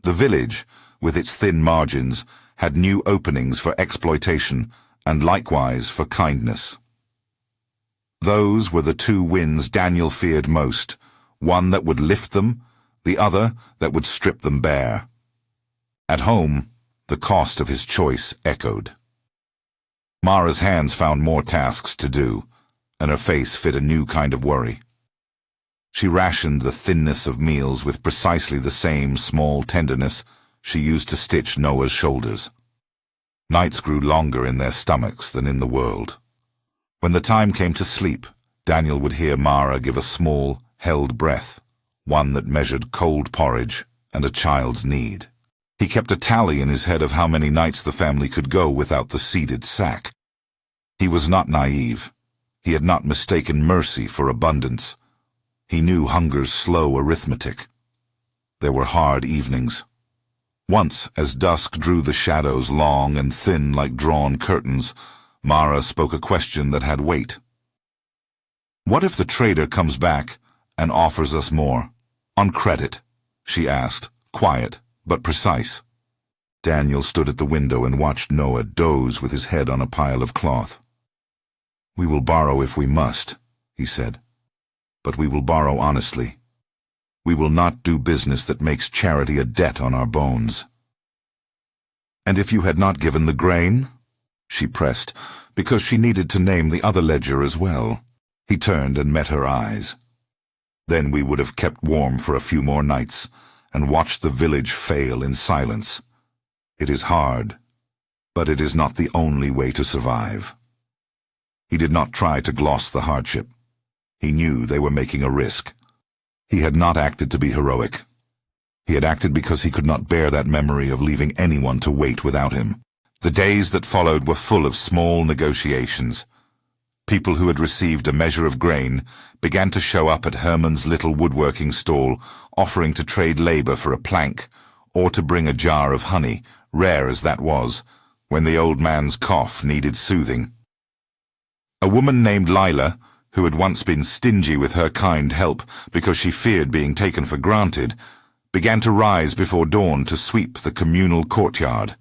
Speaker 1: The village, with its thin margins, had new openings for exploitation and likewise for kindness. Those were the 2 winds Daniel feared most, one that would lift them, the other that would strip them bare. At home, the cost of his choice echoed. Mara's hands found more tasks to do, and her face fit a new kind of worry. She rationed the thinness of meals with precisely the same small tenderness she used to stitch Noah's shoulders. Nights grew longer in their stomachs than in the world. When the time came to sleep, Daniel would hear Mara give a small, held breath, one that measured cold porridge and a child's need. He kept a tally in his head of how many nights the family could go without the seeded sack. He was not naive. He had not mistaken mercy for abundance. He knew hunger's slow arithmetic. There were hard evenings. Once, as dusk drew the shadows long and thin like drawn curtains, Mara spoke a question that had weight. "What if the trader comes back and offers us more? On credit?" she asked, quiet but precise. Daniel stood at the window and watched Noah doze with his head on a pile of cloth. "We will borrow if we must," he said, "but we will borrow honestly. We will not do business that makes charity a debt on our bones." "And if you had not given the grain?" she pressed, because she needed to name the other ledger as well. He turned and met her eyes. "Then we would have kept warm for a few more nights and watched the village fail in silence. It is hard, but it is not the only way to survive." He did not try to gloss the hardship. He knew they were making a risk. He had not acted to be heroic. He had acted because he could not bear that memory of leaving anyone to wait without him. The days that followed were full of small negotiations. People who had received a measure of grain began to show up at Herman's little woodworking stall, offering to trade labor for a plank, or to bring a jar of honey, rare as that was, when the old man's cough needed soothing. A woman named Lila, who had once been stingy with her kind help because she feared being taken for granted, began to rise before dawn to sweep the communal courtyard.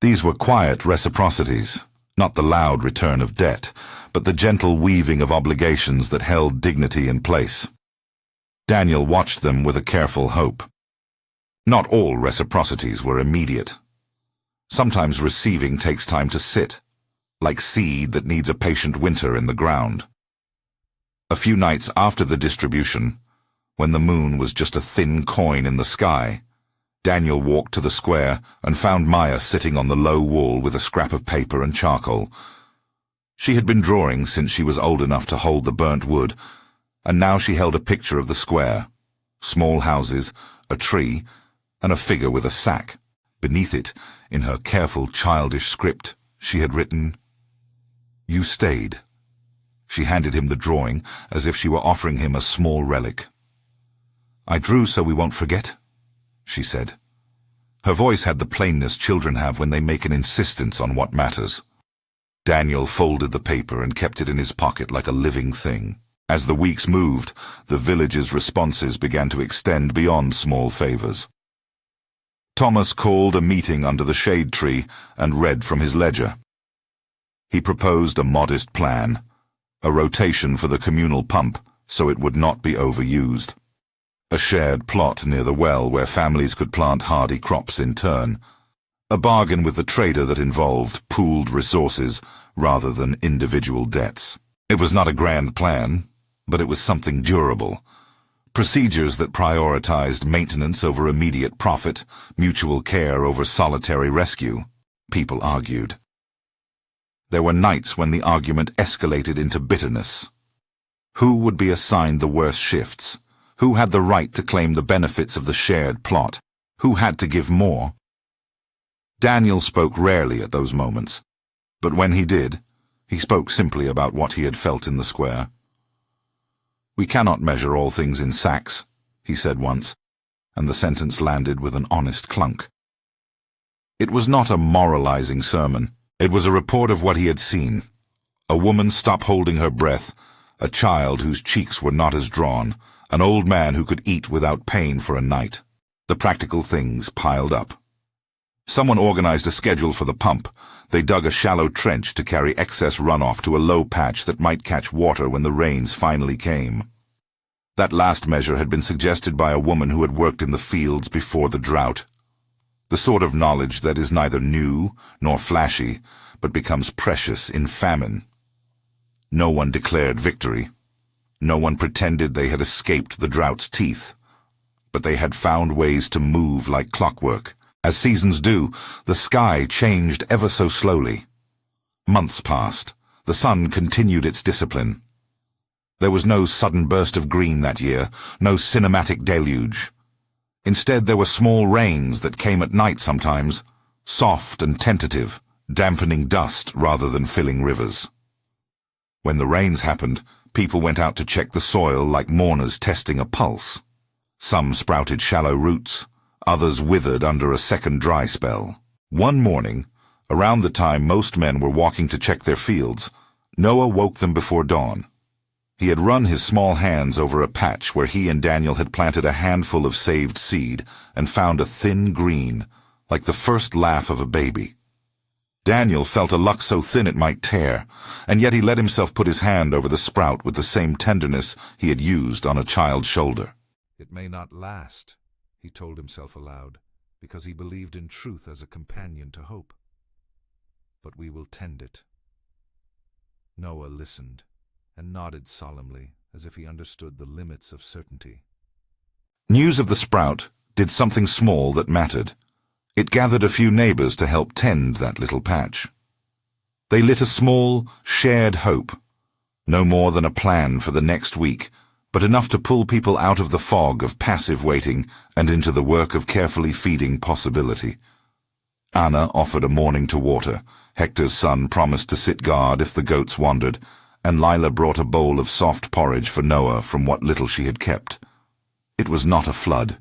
Speaker 1: These were quiet reciprocities, not the loud return of debt, but the gentle weaving of obligations that held dignity in place. Daniel watched them with a careful hope. Not all reciprocities were immediate. Sometimes receiving takes time to sit, like seed that needs a patient winter in the ground. A few nights after the distribution, when the moon was just a thin coin in the sky, Daniel walked to the square and found Maya sitting on the low wall with a scrap of paper and charcoal. She had been drawing since she was old enough to hold the burnt wood, and now she held a picture of the square, small houses, a tree, and a figure with a sack. Beneath it, in her careful childish script, she had written, "You stayed." She handed him the drawing as if she were offering him a small relic. "I drew so we won't forget," she said. Her voice had the plainness children have when they make an insistence on what matters. Daniel folded the paper and kept it in his pocket like a living thing. As the weeks moved, the village's responses began to extend beyond small favors. Thomas called a meeting under the shade tree and read from his ledger. He proposed a modest plan, a rotation for the communal pump so it would not be overused, a shared plot near the well where families could plant hardy crops in turn, a bargain with the trader that involved pooled resources rather than individual debts. It was not a grand plan, but it was something durable. Procedures that prioritized maintenance over immediate profit, mutual care over solitary rescue. People argued. There were nights when the argument escalated into bitterness. Who would be assigned the worst shifts? Who had the right to claim the benefits of the shared plot? Who had to give more? Daniel spoke rarely at those moments, but when he did, he spoke simply about what he had felt in the square. "We cannot measure all things in sacks," he said once, and the sentence landed with an honest clunk. It was not a moralizing sermon. It was a report of what he had seen. A woman stop holding her breath, a child whose cheeks were not as drawn, an old man who could eat without pain for a night. The practical things piled up. Someone organized a schedule for the pump. They dug a shallow trench to carry excess runoff to a low patch that might catch water when the rains finally came. That last measure had been suggested by a woman who had worked in the fields before the drought. The sort of knowledge that is neither new nor flashy, but becomes precious in famine. No one declared victory. No one pretended they had escaped the drought's teeth. But they had found ways to move like clockwork. As seasons do, the sky changed ever so slowly. Months passed. The sun continued its discipline. There was no sudden burst of green that year, no cinematic deluge. Instead, there were small rains that came at night sometimes, soft and tentative, dampening dust rather than filling rivers. When the rains happened, people went out to check the soil like mourners testing a pulse. Some sprouted shallow roots. Others withered under a second dry spell. One morning, around the time most men were walking to check their fields, Noah woke them before dawn. He had run his small hands over a patch where he and Daniel had planted a handful of saved seed and found a thin green, like the first laugh of a baby. Daniel felt a luck so thin it might tear, and yet he let himself put his hand over the sprout with the same tenderness he had used on a child's shoulder.
Speaker 2: "It may not last," he told himself aloud, because he believed in truth as a companion to hope. "But we will tend it." Noah listened and nodded solemnly, as if he understood the limits of certainty.
Speaker 1: News of the sprout did something small that mattered. It gathered a few neighbors to help tend that little patch. They lit a small, shared hope, no more than a plan for the next week, but enough to pull people out of the fog of passive waiting and into the work of carefully feeding possibility. Anna offered a morning to water, Hector's son promised to sit guard if the goats wandered, and Lila brought a bowl of soft porridge for Noah from what little she had kept. It was not a flood.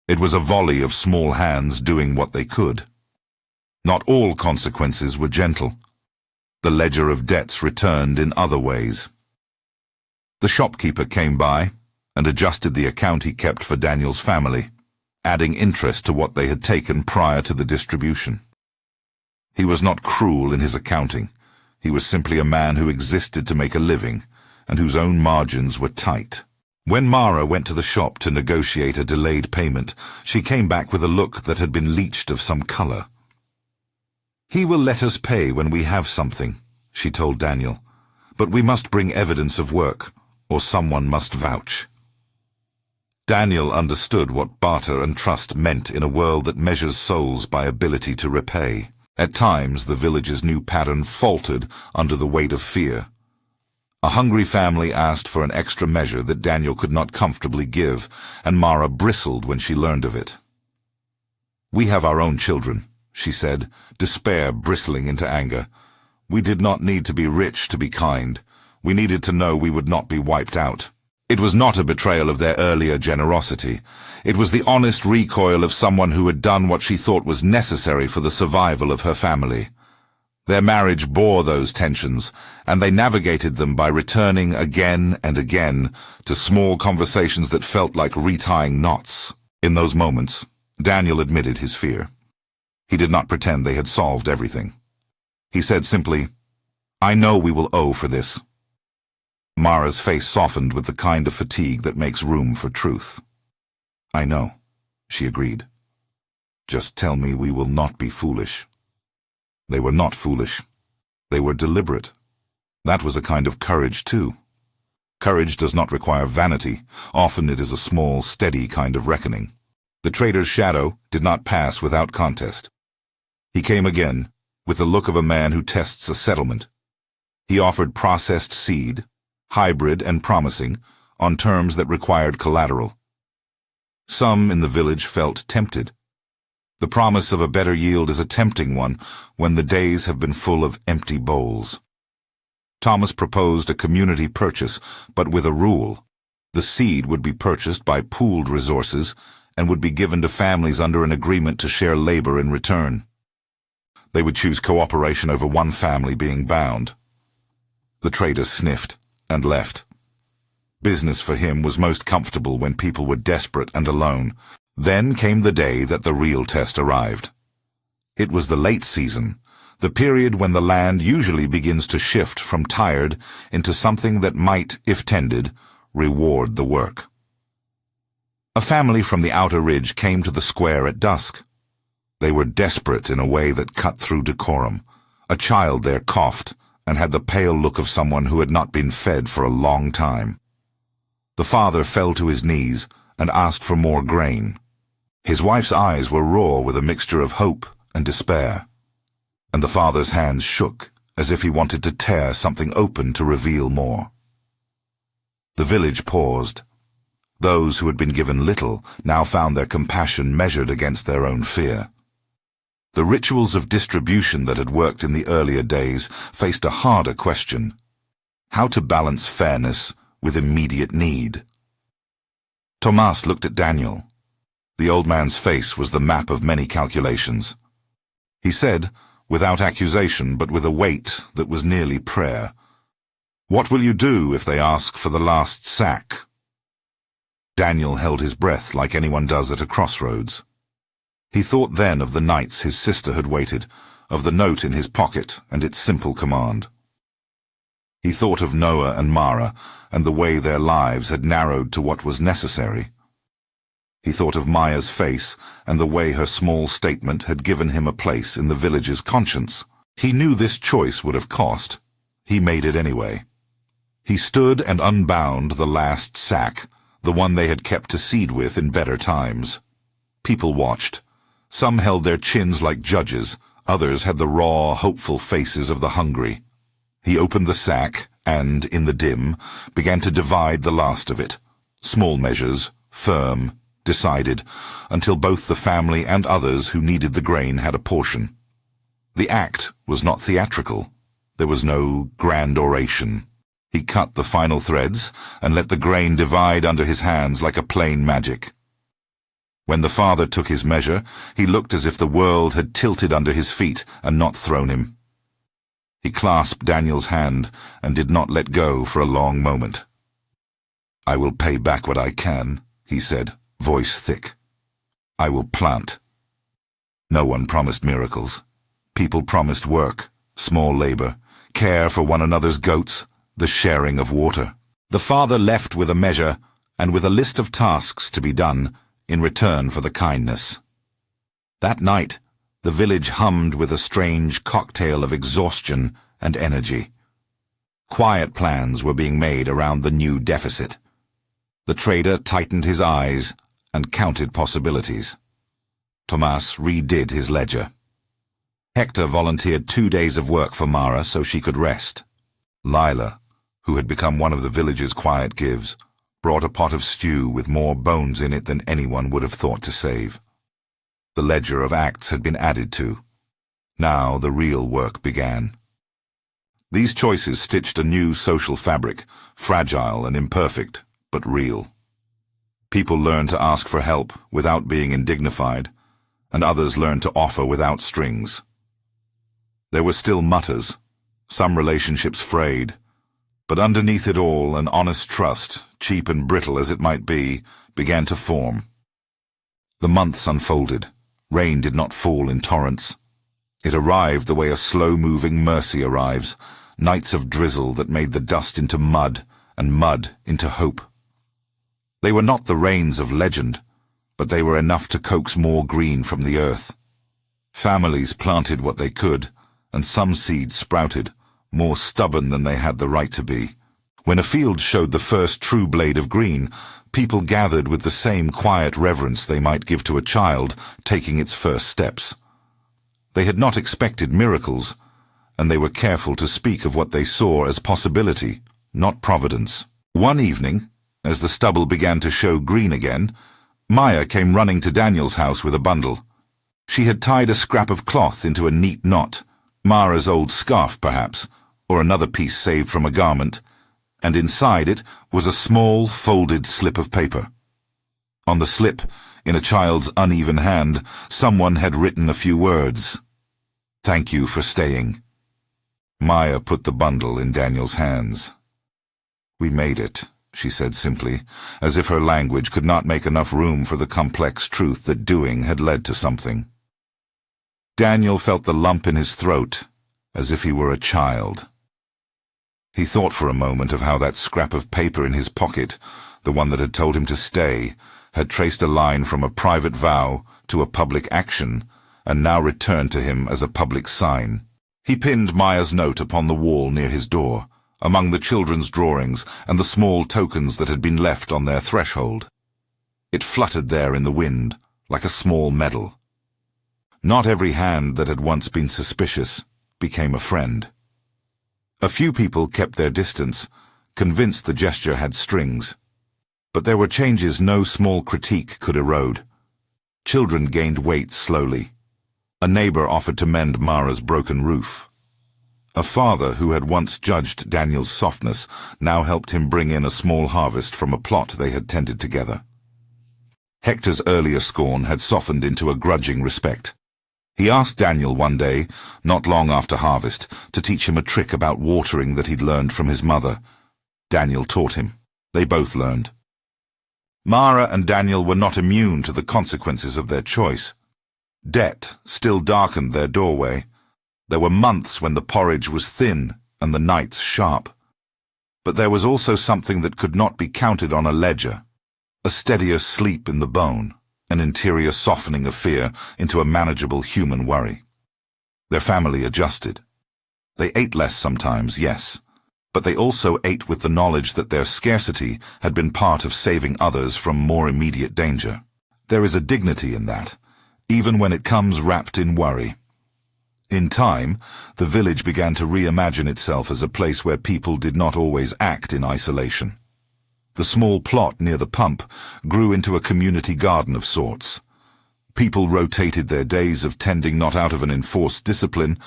Speaker 1: It was a volley of small hands doing what they could. Not all consequences were gentle. The ledger of debts returned in other ways. The shopkeeper came by and adjusted the account he kept for Daniel's family, adding interest to what they had taken prior to the distribution. He was not cruel in his accounting. He was simply a man who existed to make a living and whose own margins were tight. When Mara went to the shop to negotiate a delayed payment, she came back with a look that had been leached of some color. "He will let us pay when we have something," she told Daniel, "but we must bring evidence of work, or someone must vouch." Daniel understood what barter and trust meant in a world that measures souls by ability to repay. At times, the village's new pattern faltered under the weight of fear. A hungry family asked for an extra measure that Daniel could not comfortably give, and Mara bristled when she learned of it. "We have our own children," she said, despair bristling into anger. "We did not need to be rich to be kind. We needed to know we would not be wiped out." It was not a betrayal of their earlier generosity. It was the honest recoil of someone who had done what she thought was necessary for the survival of her family. Their marriage bore those tensions, and they navigated them by returning again and again to small conversations that felt like retying knots. In those moments, Daniel admitted his fear. He did not pretend they had solved everything. He said simply, "I know we will owe for this. Mara's face softened with the kind of fatigue that makes room for truth. "I know," she agreed. "Just tell me we will not be foolish." They were not foolish. They were deliberate. That was a kind of courage, too. Courage does not require vanity. Often it is a small, steady kind of reckoning. The trader's shadow did not pass without contest. He came again, with the look of a man who tests a settlement. He offered processed seed, hybrid and promising, on terms that required collateral. Some in the village felt tempted. The promise of a better yield is a tempting one when the days have been full of empty bowls. Thomas proposed a community purchase, but with a rule. The seed would be purchased by pooled resources and would be given to families under an agreement to share labor in return. They would choose cooperation over one family being bound. The trader sniffed and left. Business for him was most comfortable when people were desperate and alone. Then came the day that the real test arrived. It was the late season, the period when the land usually begins to shift from tired into something that might, if tended, reward the work. A family from the outer ridge came to the square at dusk. They were desperate in a way that cut through decorum. A child there coughed and had the pale look of someone who had not been fed for a long time. The father fell to his knees and asked for more grain. His wife's eyes were raw with a mixture of hope and despair, and the father's hands shook as if he wanted to tear something open to reveal more. The village paused. Those who had been given little now found their compassion measured against their own fear. The rituals of distribution that had worked in the earlier days faced a harder question: how to balance fairness with immediate need. Tomas looked at Daniel. The old man's face was the map of many calculations. He said, without accusation but with a weight that was nearly prayer, "What will you do if they ask for the last sack?" Daniel held his breath like anyone does at a crossroads. He thought then of the nights his sister had waited, of the note in his pocket and its simple command. He thought of Noah and Mara and the way their lives had narrowed to what was necessary. He thought of Maya's face and the way her small statement had given him a place in the village's conscience. He knew this choice would have cost. He made it anyway. He stood and unbound the last sack, the one they had kept to seed with in better times. People watched. Some held their chins like judges, others had the raw, hopeful faces of the hungry. He opened the sack and, in the dim, began to divide the last of it. Small measures, firm, decided, until both the family and others who needed the grain had a portion. The act was not theatrical. There was no grand oration. He cut the final threads and let the grain divide under his hands like a plain magic. When the father took his measure, he looked as if the world had tilted under his feet and not thrown him. He clasped Daniel's hand and did not let go for a long moment. "I will pay back what I can," he said, voice thick. "I will plant." No one promised miracles. People promised work, small labor, care for one another's goats, the sharing of water. The father left with a measure and with a list of tasks to be done in return for the kindness. That night, the village hummed with a strange cocktail of exhaustion and energy. Quiet plans were being made around the new deficit. The trader tightened his eyes and counted possibilities. Tomas redid his ledger. Hector volunteered 2 days of work for Mara so she could rest. Lila, who had become one of the village's quiet gives, brought a pot of stew with more bones in it than anyone would have thought to save. The ledger of acts had been added to. Now the real work began. These choices stitched a new social fabric, fragile and imperfect, but real. People learned to ask for help without being indignified, and others learned to offer without strings. There were still mutters, some relationships frayed, but underneath it all an honest trust, cheap and brittle as it might be, began to form. The months unfolded. Rain did not fall in torrents. It arrived the way a slow-moving mercy arrives, nights of drizzle that made the dust into mud and mud into hope. They were not the rains of legend, but they were enough to coax more green from the earth. Families planted what they could, and some seeds sprouted, more stubborn than they had the right to be. When a field showed the first true blade of green, people gathered with the same quiet reverence they might give to a child taking its first steps. They had not expected miracles, and they were careful to speak of what they saw as possibility, not providence. One evening, as the stubble began to show green again, Maya came running to Daniel's house with a bundle. She had tied a scrap of cloth into a neat knot, Mara's old scarf perhaps, or another piece saved from a garment, and inside it was a small, folded slip of paper. On the slip, in a child's uneven hand, someone had written a few words. "Thank you for staying." Maya put the bundle in Daniel's hands. "We made it," she said simply, as if her language could not make enough room for the complex truth that doing had led to something. Daniel felt the lump in his throat, as if he were a child. He thought for a moment of how that scrap of paper in his pocket, the one that had told him to stay, had traced a line from a private vow to a public action, and now returned to him as a public sign. He pinned Maya's note upon the wall near his door, among the children's drawings and the small tokens that had been left on their threshold. It fluttered there in the wind, like a small medal. Not every hand that had once been suspicious became a friend. A few people kept their distance, convinced the gesture had strings. But there were changes no small critique could erode. Children gained weight slowly. A neighbor offered to mend Mara's broken roof. A father who had once judged Daniel's softness now helped him bring in a small harvest from a plot they had tended together. Hector's earlier scorn had softened into a grudging respect. He asked Daniel one day, not long after harvest, to teach him a trick about watering that he'd learned from his mother. Daniel taught him. They both learned. Mara and Daniel were not immune to the consequences of their choice. Debt still darkened their doorway. There were months when the porridge was thin and the nights sharp. But there was also something that could not be counted on a ledger, a steadier sleep in the bone, an interior softening of fear into a manageable human worry. Their family adjusted. They ate less sometimes, yes, but they also ate with the knowledge that their scarcity had been part of saving others from more immediate danger. There is a dignity in that, even when it comes wrapped in worry. In time, the village began to reimagine itself as a place where people did not always act in isolation. The small plot near the pump grew into a community garden of sorts. People rotated their days of tending not out of an enforced discipline,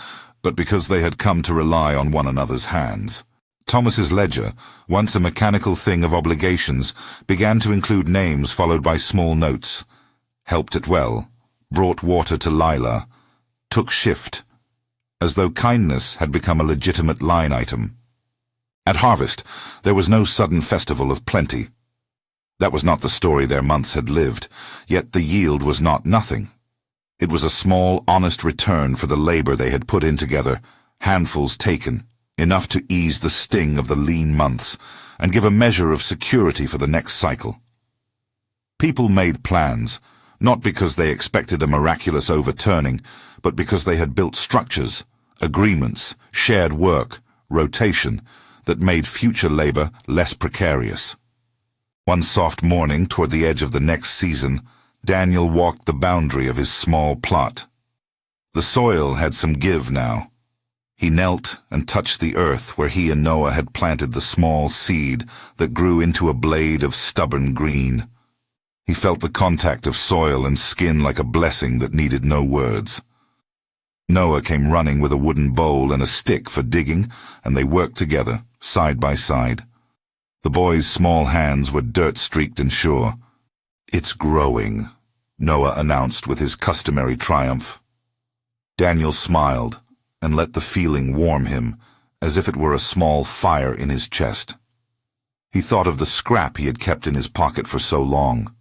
Speaker 1: but because they had come to rely on one another's hands. Thomas's ledger, once a mechanical thing of obligations, began to include names followed by small notes. Helped at well, brought water to Lila, took shift, as though kindness had become a legitimate line item. At harvest, there was no sudden festival of plenty. That was not the story their months had lived, yet the yield was not nothing. It was a small, honest return for the labor they had put in together, handfuls taken, enough to ease the sting of the lean months and give a measure of security for the next cycle. People made plans, not because they expected a miraculous overturning, but because they had built structures, agreements, shared work, rotation, that made future labor less precarious. One soft morning toward the edge of the next season, Daniel walked the boundary of his small plot. The soil had some give now. He knelt and touched the earth where he and Noah had planted the small seed that grew into a blade of stubborn green. He felt the contact of soil and skin like a blessing that needed no words. Noah came running with a wooden bowl and a stick for digging, and they worked together, side by side. The boy's small hands were dirt-streaked and sure. "It's growing," Noah announced with his customary triumph. Daniel smiled and let the feeling warm him, as if it were a small fire in his chest. He thought of the scrap he had kept in his pocket for so long,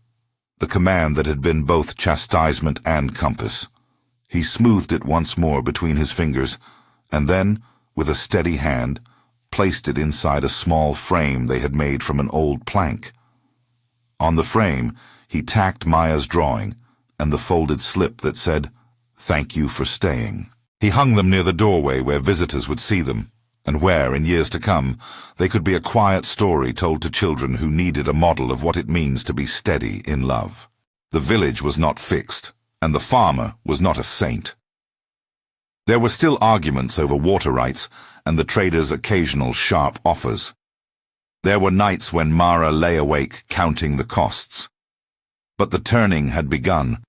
Speaker 1: the command that had been both chastisement and compass. He smoothed it once more between his fingers, and then, with a steady hand, placed it inside a small frame they had made from an old plank. On the frame, he tacked Maya's drawing and the folded slip that said, "Thank you for staying." He hung them near the doorway where visitors would see them, and where, in years to come, they could be a quiet story told to children who needed a model of what it means to be steady in love. The village was not fixed, and the farmer was not a saint. There were still arguments over water rights and the traders' occasional sharp offers. There were nights when Mara lay awake counting the costs. But the turning had begun.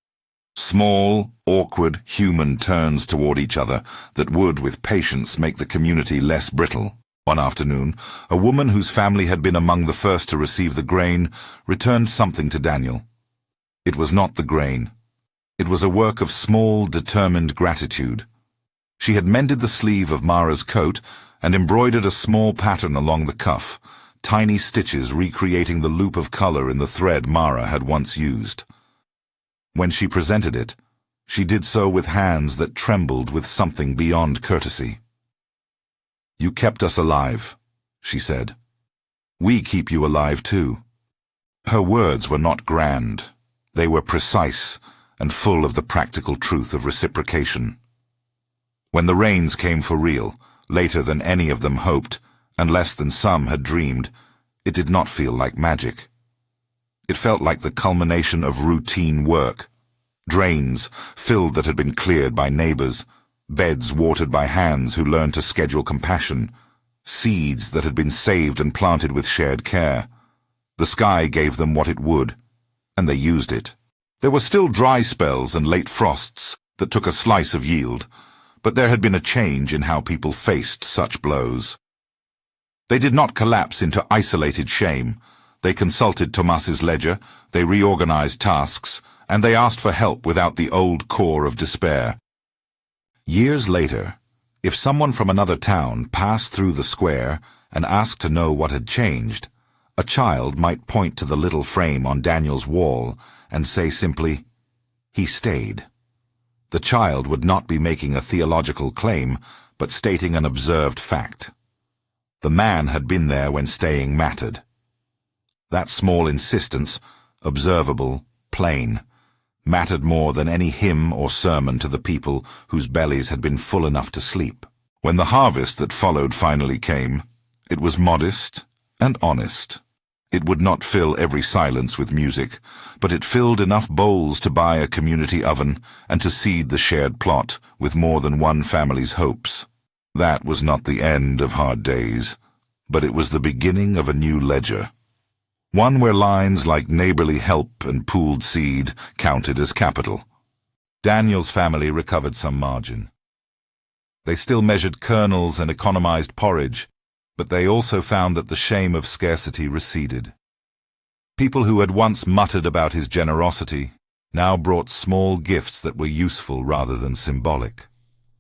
Speaker 1: Small, awkward, human turns toward each other that would, with patience, make the community less brittle. One afternoon, a woman whose family had been among the first to receive the grain returned something to Daniel. It was not the grain. It was a work of small, determined gratitude. She had mended the sleeve of Mara's coat and embroidered a small pattern along the cuff, tiny stitches recreating the loop of color in the thread Mara had once used. When she presented it, she did so with hands that trembled with something beyond courtesy. "You kept us alive," she said. "We keep you alive too." Her words were not grand. They were precise and full of the practical truth of reciprocation. When the rains came for real, later than any of them hoped, and less than some had dreamed, it did not feel like magic. It felt like the culmination of routine work. Drains filled that had been cleared by neighbors, beds watered by hands who learned to schedule compassion, seeds that had been saved and planted with shared care. The sky gave them what it would, and they used it. There were still dry spells and late frosts that took a slice of yield, but there had been a change in how people faced such blows. They did not collapse into isolated shame. They consulted Tomas's ledger, they reorganized tasks, and they asked for help without the old core of despair. Years later, if someone from another town passed through the square and asked to know what had changed, a child might point to the little frame on Daniel's wall and say simply, "He stayed." The child would not be making a theological claim, but stating an observed fact. The man had been there when staying mattered. That small insistence, observable, plain, mattered more than any hymn or sermon to the people whose bellies had been full enough to sleep. When the harvest that followed finally came, it was modest and honest. It would not fill every silence with music, but it filled enough bowls to buy a community oven and to seed the shared plot with more than one family's hopes. That was not the end of hard days, but it was the beginning of a new ledger. One where lines like neighborly help and pooled seed counted as capital. Daniel's family recovered some margin. They still measured kernels and economized porridge, but they also found that the shame of scarcity receded. People who had once muttered about his generosity now brought small gifts that were useful rather than symbolic.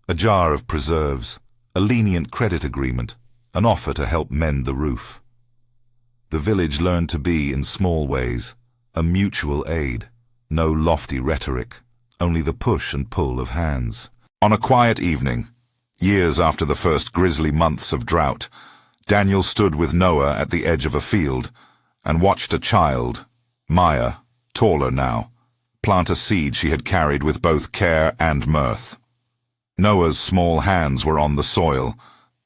Speaker 1: A jar of preserves, a lenient credit agreement, an offer to help mend the roof. The village learned to be, in small ways, a mutual aid, no lofty rhetoric, only the push and pull of hands. On a quiet evening, years after the first grisly months of drought, Daniel stood with Noah at the edge of a field and watched a child, Maya, taller now, plant a seed she had carried with both care and mirth. Noah's small hands were on the soil.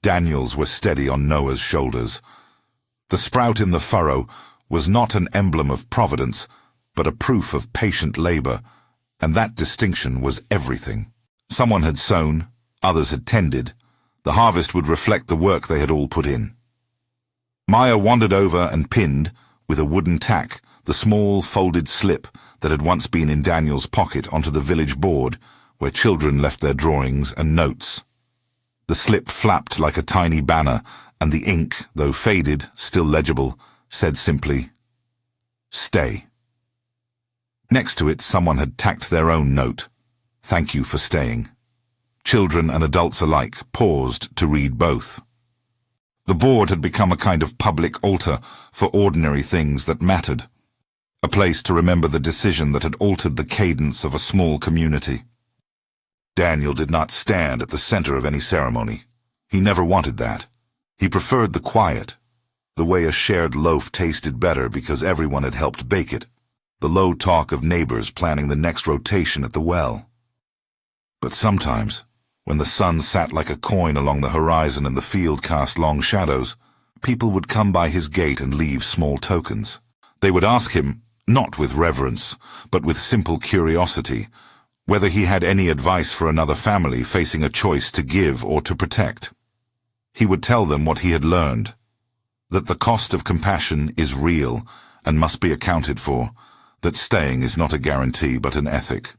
Speaker 1: Daniel's were steady on Noah's shoulders. The sprout in the furrow was not an emblem of providence, but a proof of patient labor, and that distinction was everything. Someone had sown, others had tended. The harvest would reflect the work they had all put in. Maya wandered over and pinned, with a wooden tack, the small folded slip that had once been in Daniel's pocket onto the village board, where children left their drawings and notes. The slip flapped like a tiny banner, and the ink, though faded, still legible, said simply, "Stay." Next to it, someone had tacked their own note, "Thank you for staying." Children and adults alike paused to read both. The board had become a kind of public altar for ordinary things that mattered, a place to remember the decision that had altered the cadence of a small community. Daniel did not stand at the center of any ceremony. He never wanted that. He preferred the quiet, the way a shared loaf tasted better because everyone had helped bake it, the low talk of neighbors planning the next rotation at the well. But sometimes, when the sun sat like a coin along the horizon and the field cast long shadows, people would come by his gate and leave small tokens. They would ask him, not with reverence, but with simple curiosity, whether he had any advice for another family facing a choice to give or to protect. He would tell them what he had learned, that the cost of compassion is real and must be accounted for, that staying is not a guarantee but an ethic,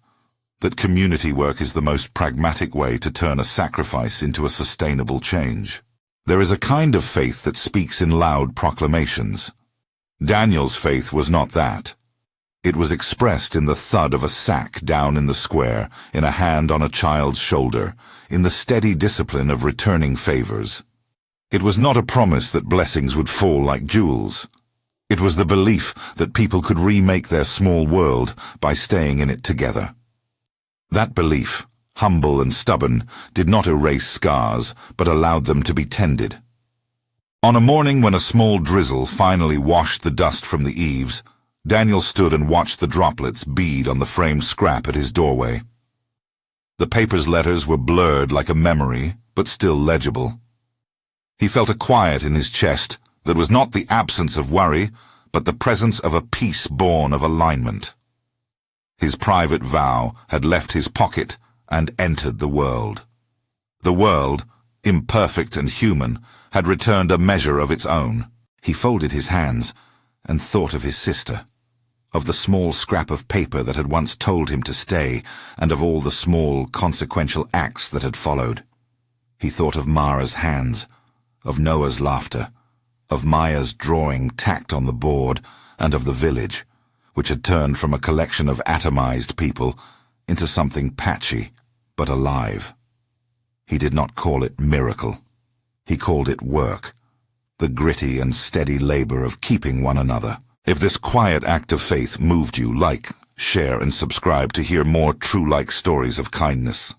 Speaker 1: that community work is the most pragmatic way to turn a sacrifice into a sustainable change. There is a kind of faith that speaks in loud proclamations. Daniel's faith was not that. It was expressed in the thud of a sack down in the square, in a hand on a child's shoulder, in the steady discipline of returning favors. It was not a promise that blessings would fall like jewels. It was the belief that people could remake their small world by staying in it together. That belief, humble and stubborn, did not erase scars, but allowed them to be tended. On a morning when a small drizzle finally washed the dust from the eaves, Daniel stood and watched the droplets bead on the framed scrap at his doorway. The paper's letters were blurred like a memory, but still legible. He felt a quiet in his chest that was not the absence of worry, but the presence of a peace born of alignment. His private vow had left his pocket and entered the world. The world, imperfect and human, had returned a measure of its own. He folded his hands and thought of his sister, of the small scrap of paper that had once told him to stay, and of all the small, consequential acts that had followed. He thought of Mara's hands, of Noah's laughter, of Maya's drawing tacked on the board, and of the village, which had turned from a collection of atomized people into something patchy but alive. He did not call it miracle. He called it work, the gritty and steady labor of keeping one another. If this quiet act of faith moved you, like, share, and subscribe to hear more true-like stories of kindness.